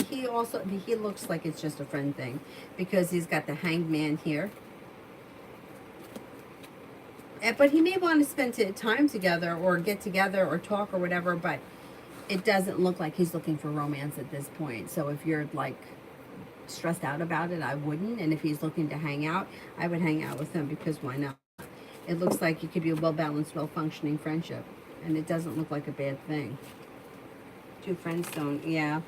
He looks like it's just a friend thing because he's got the hanged man here. But he may want to spend time together or get together or talk or whatever, but it doesn't look like he's looking for romance at this point. So if you're like stressed out about it, I wouldn't. And if he's looking to hang out, I would hang out with him because why not? It looks like it could be a well-balanced, well-functioning friendship. And it doesn't look like a bad thing. Two friends don't, yeah.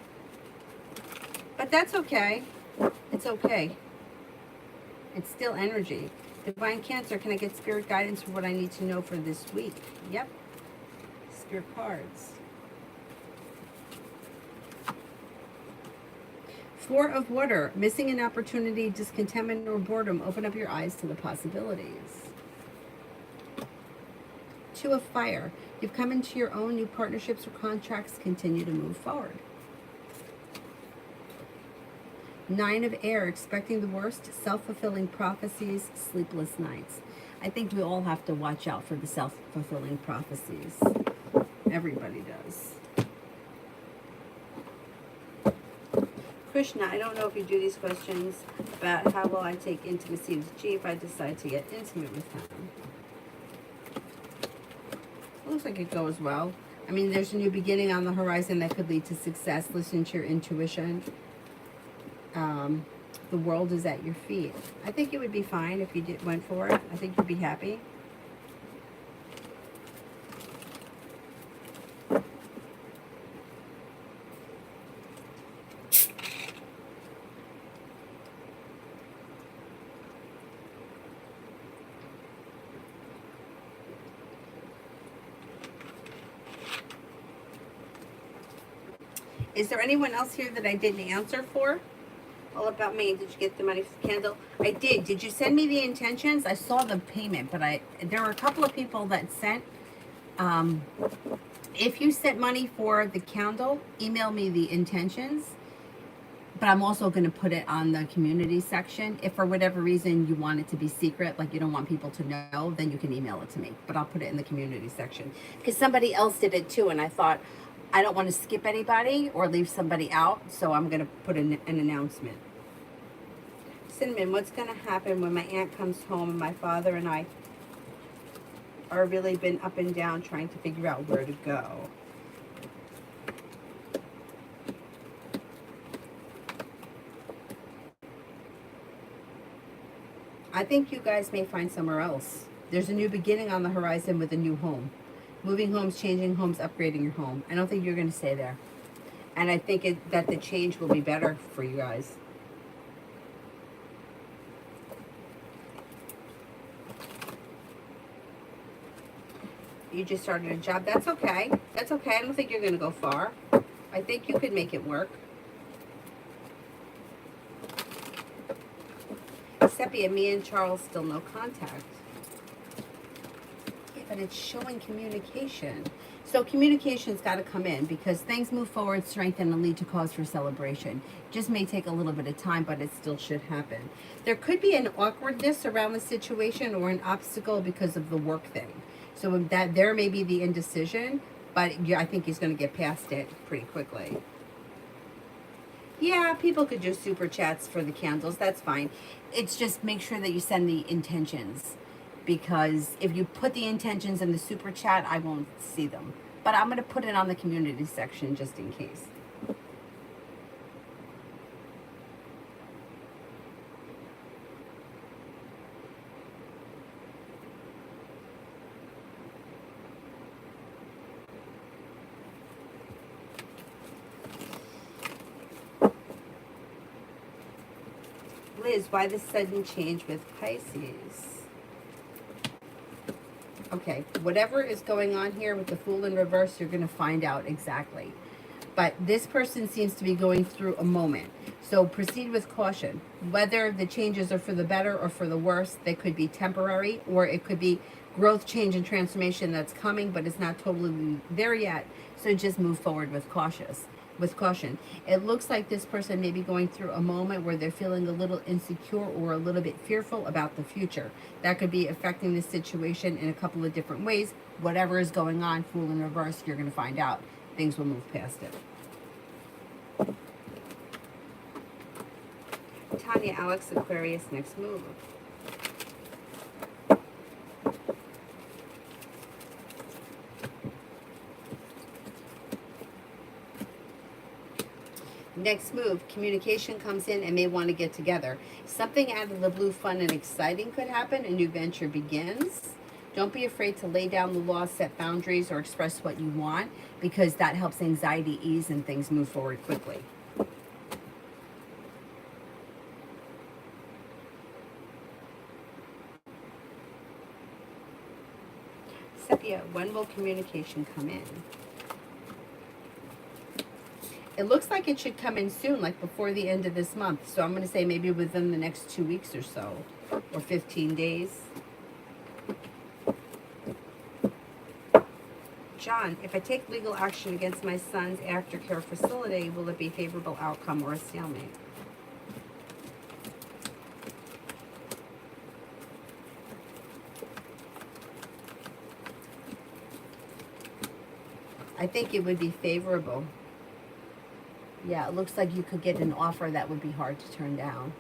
But that's okay. It's okay. It's still energy. Divine Cancer, can I get spirit guidance for what I need to know for this week? Yep. Spirit cards. Four of Water, missing an opportunity, discontentment, or boredom. Open up your eyes to the possibilities. Two of Fire, you've come into your own. New partnerships or contracts continue to move forward. Nine of Air, expecting the worst, self-fulfilling prophecies, sleepless nights. I think we all have to watch out for the self-fulfilling prophecies. Everybody does. Krishna, I don't know if you do these questions about how will I take intimacy with G if I decide to get intimate with him. Looks like it goes well. I mean, there's a new beginning on the horizon that could lead to success. Listen to your intuition. The world is at your feet. I think it would be fine if you went for it. I think you'd be happy. Is there anyone else here that I didn't answer for? All about me. Did you get the money for the candle? I did. Did you send me the intentions? I saw the payment, but there were a couple of people that sent. If you sent money for the candle, email me the intentions. But I'm also going to put it on the community section. If for whatever reason you want it to be secret, like you don't want people to know, then you can email it to me. But I'll put it in the community section. Because somebody else did it too, and I thought, I don't want to skip anybody or leave somebody out, so I'm going to put an announcement. Cinnamon, what's going to happen when my aunt comes home and my father and I are really been up and down trying to figure out where to go? I think you guys may find somewhere else. There's a new beginning on the horizon with a new home. Moving homes, changing homes, upgrading your home. I don't think you're going to stay there. And I think that the change will be better for you guys. You just started a job. That's okay. That's okay. I don't think you're going to go far. I think you could make it work. Sepia, me and Charles still no contact. But it's showing communication. So communication's got to come in because things move forward, strengthen, and lead to cause for celebration. Just may take a little bit of time, but it still should happen. There could be an awkwardness around the situation or an obstacle because of the work thing. So that there may be the indecision, but yeah, I think he's going to get past it pretty quickly. Yeah, people could do super chats for the candles. That's fine. It's just make sure that you send the intentions. Because if you put the intentions in the super chat, I won't see them. But I'm going to put it on the community section just in case. Liz, why the sudden change with Pisces? Okay, whatever is going on here with the Fool in reverse, you're going to find out exactly. But this person seems to be going through a moment. So proceed with caution. Whether the changes are for the better or for the worse, they could be temporary, or it could be growth, change, and transformation that's coming, but it's not totally there yet. So just move forward with caution. It looks like this person may be going through a moment where they're feeling a little insecure or a little bit fearful about the future. That could be affecting the situation in a couple of different ways. Whatever is going on, Fool in reverse, you're going to find out. Things will move past it. Tanya, Alex, Aquarius, next move. Next move, communication comes in and may want to get together. Something out of the blue, fun and exciting could happen. A new venture begins. Don't be afraid to lay down the law, set boundaries, or express what you want, because that helps anxiety ease and things move forward quickly. Sepia, when will communication come in? It looks like it should come in soon, like before the end of this month. So I'm going to say maybe within the next 2 weeks or so, or 15 days. John, if I take legal action against my son's aftercare facility, will it be a favorable outcome or a stalemate? I think it would be favorable. Yeah, it looks like you could get an offer that would be hard to turn down.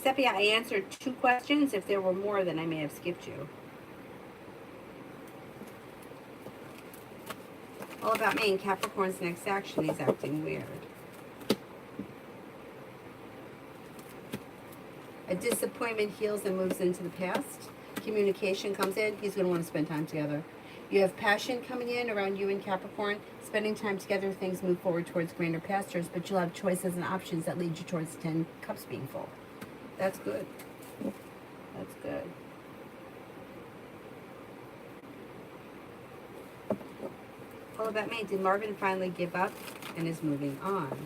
Sepia, I answered 2 questions. If there were more, then I may have skipped you. All about me and Capricorn's next action. He's acting weird. A disappointment heals and moves into the past. Communication comes in. He's going to want to spend time together. You have passion coming in around you and Capricorn. Spending time together, things move forward towards grander pastures, but you'll have choices and options that lead you towards 10 cups being full. That's good. That's good. All about me. Did Marvin finally give up and is moving on?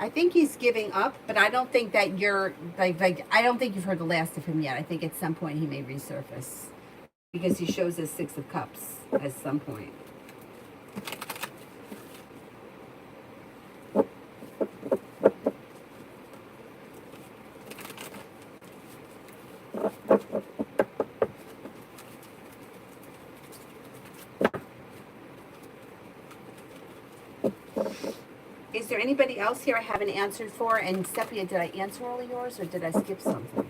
I think he's giving up, but I don't think that you're like I don't think you've heard the last of him yet. I think at some point he may resurface because he shows us 6 of Cups at some point. Is there anybody else here I haven't answered for? And Sepia, did I answer all of yours or did I skip something?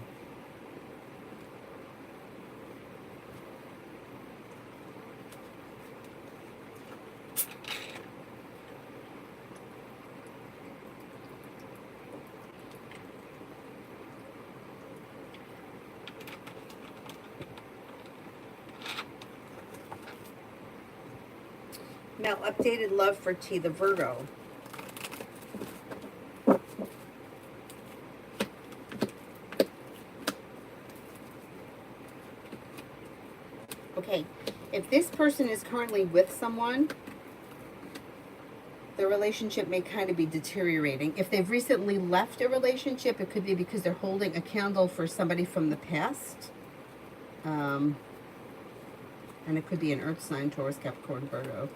Now, updated love for T, the Virgo. Okay, if this person is currently with someone, the relationship may kind of be deteriorating. If they've recently left a relationship, it could be because they're holding a candle for somebody from the past. And it could be an earth sign, Taurus, Capricorn, Virgo.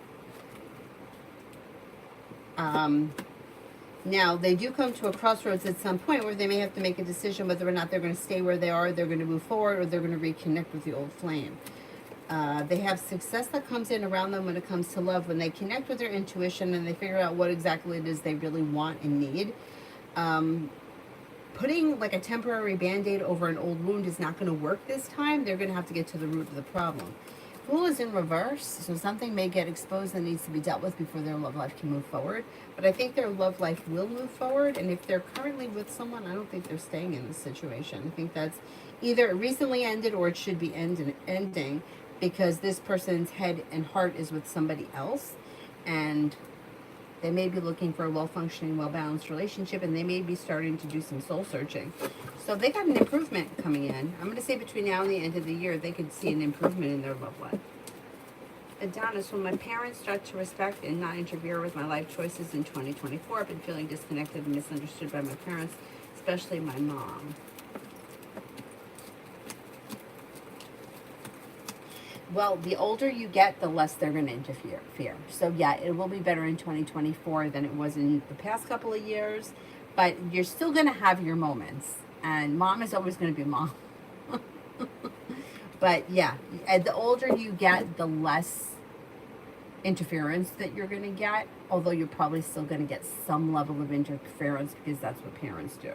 Now, they do come to a crossroads at some point where they may have to make a decision whether or not they're going to stay where they are, they're going to move forward, or they're going to reconnect with the old flame. They have success that comes in around them when it comes to love, when they connect with their intuition and they figure out what exactly it is they really want and need. Putting like a temporary band-aid over an old wound is not going to work this time. They're going to have to get to the root of the problem. Fool is in reverse, so something may get exposed that needs to be dealt with before their love life can move forward. But I think their love life will move forward, and if they're currently with someone, I don't think they're staying in this situation. I think that's either it recently ended or it should be ending because this person's head and heart is with somebody else, and they may be looking for a well-functioning, well-balanced relationship, and they may be starting to do some soul searching. So they got an improvement coming in. I'm going to say between now and the end of the year, they could see an improvement in their love life. Adonis, when my parents start to respect and not interfere with my life choices in 2024, I've been feeling disconnected and misunderstood by my parents, especially my mom. Well, the older you get, the less they're going to interfere. So, yeah, it will be better in 2024 than it was in the past couple of years. But you're still going to have your moments. And mom is always going to be mom. But, yeah, the older you get, the less interference that you're going to get. Although you're probably still going to get some level of interference because that's what parents do.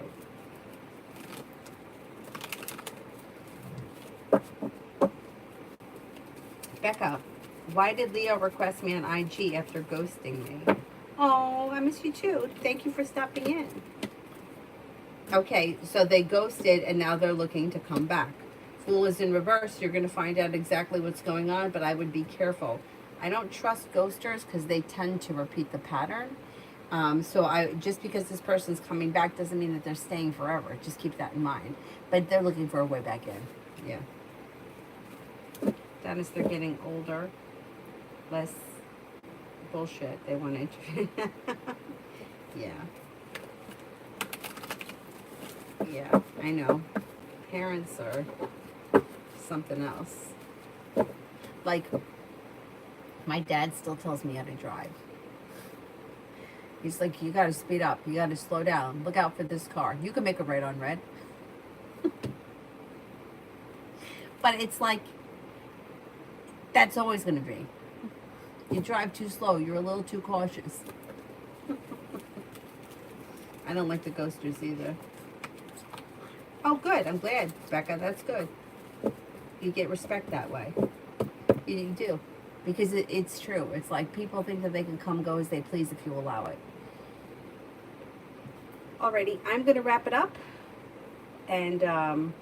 Becca, why did Leo request me on IG after ghosting me? Oh, I miss you too. Thank you for stopping in. Okay, so they ghosted and now they're looking to come back. Fool is in reverse. You're going to find out exactly what's going on, but I would be careful. I don't trust ghosters because they tend to repeat the pattern. So just because this person's coming back doesn't mean that they're staying forever. Just keep that in mind. But they're looking for a way back in. Yeah. Dennis, they're getting older, less bullshit. They want to interview. Yeah. Yeah, I know. Parents are something else. Like, my dad still tells me how to drive. He's like, you got to speed up. You got to slow down. Look out for this car. You can make a right on red. But it's like, that's always going to be. You drive too slow. You're a little too cautious. I don't like the ghosters either. Oh, good. I'm glad, Becca. That's good. You get respect that way. You do. Because it's true. It's like people think that they can come go as they please if you allow it. Alrighty. I'm going to wrap it up. And I'm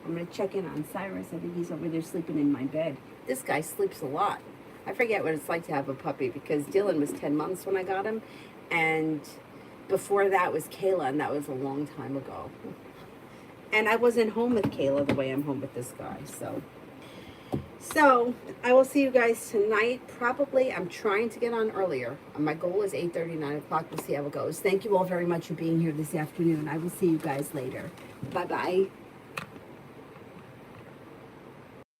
going to check in on Cyrus. I think he's over there sleeping in my bed. This guy sleeps a lot. I forget what it's like to have a puppy because Dylan was 10 months when I got him. And before that was Kayla, and that was a long time ago. And I wasn't home with Kayla the way I'm home with this guy. So I will see you guys tonight. Probably. I'm trying to get on earlier. My goal is 8:30, 9 o'clock. We'll see how it goes. Thank you all very much for being here this afternoon. I will see you guys later. Bye-bye.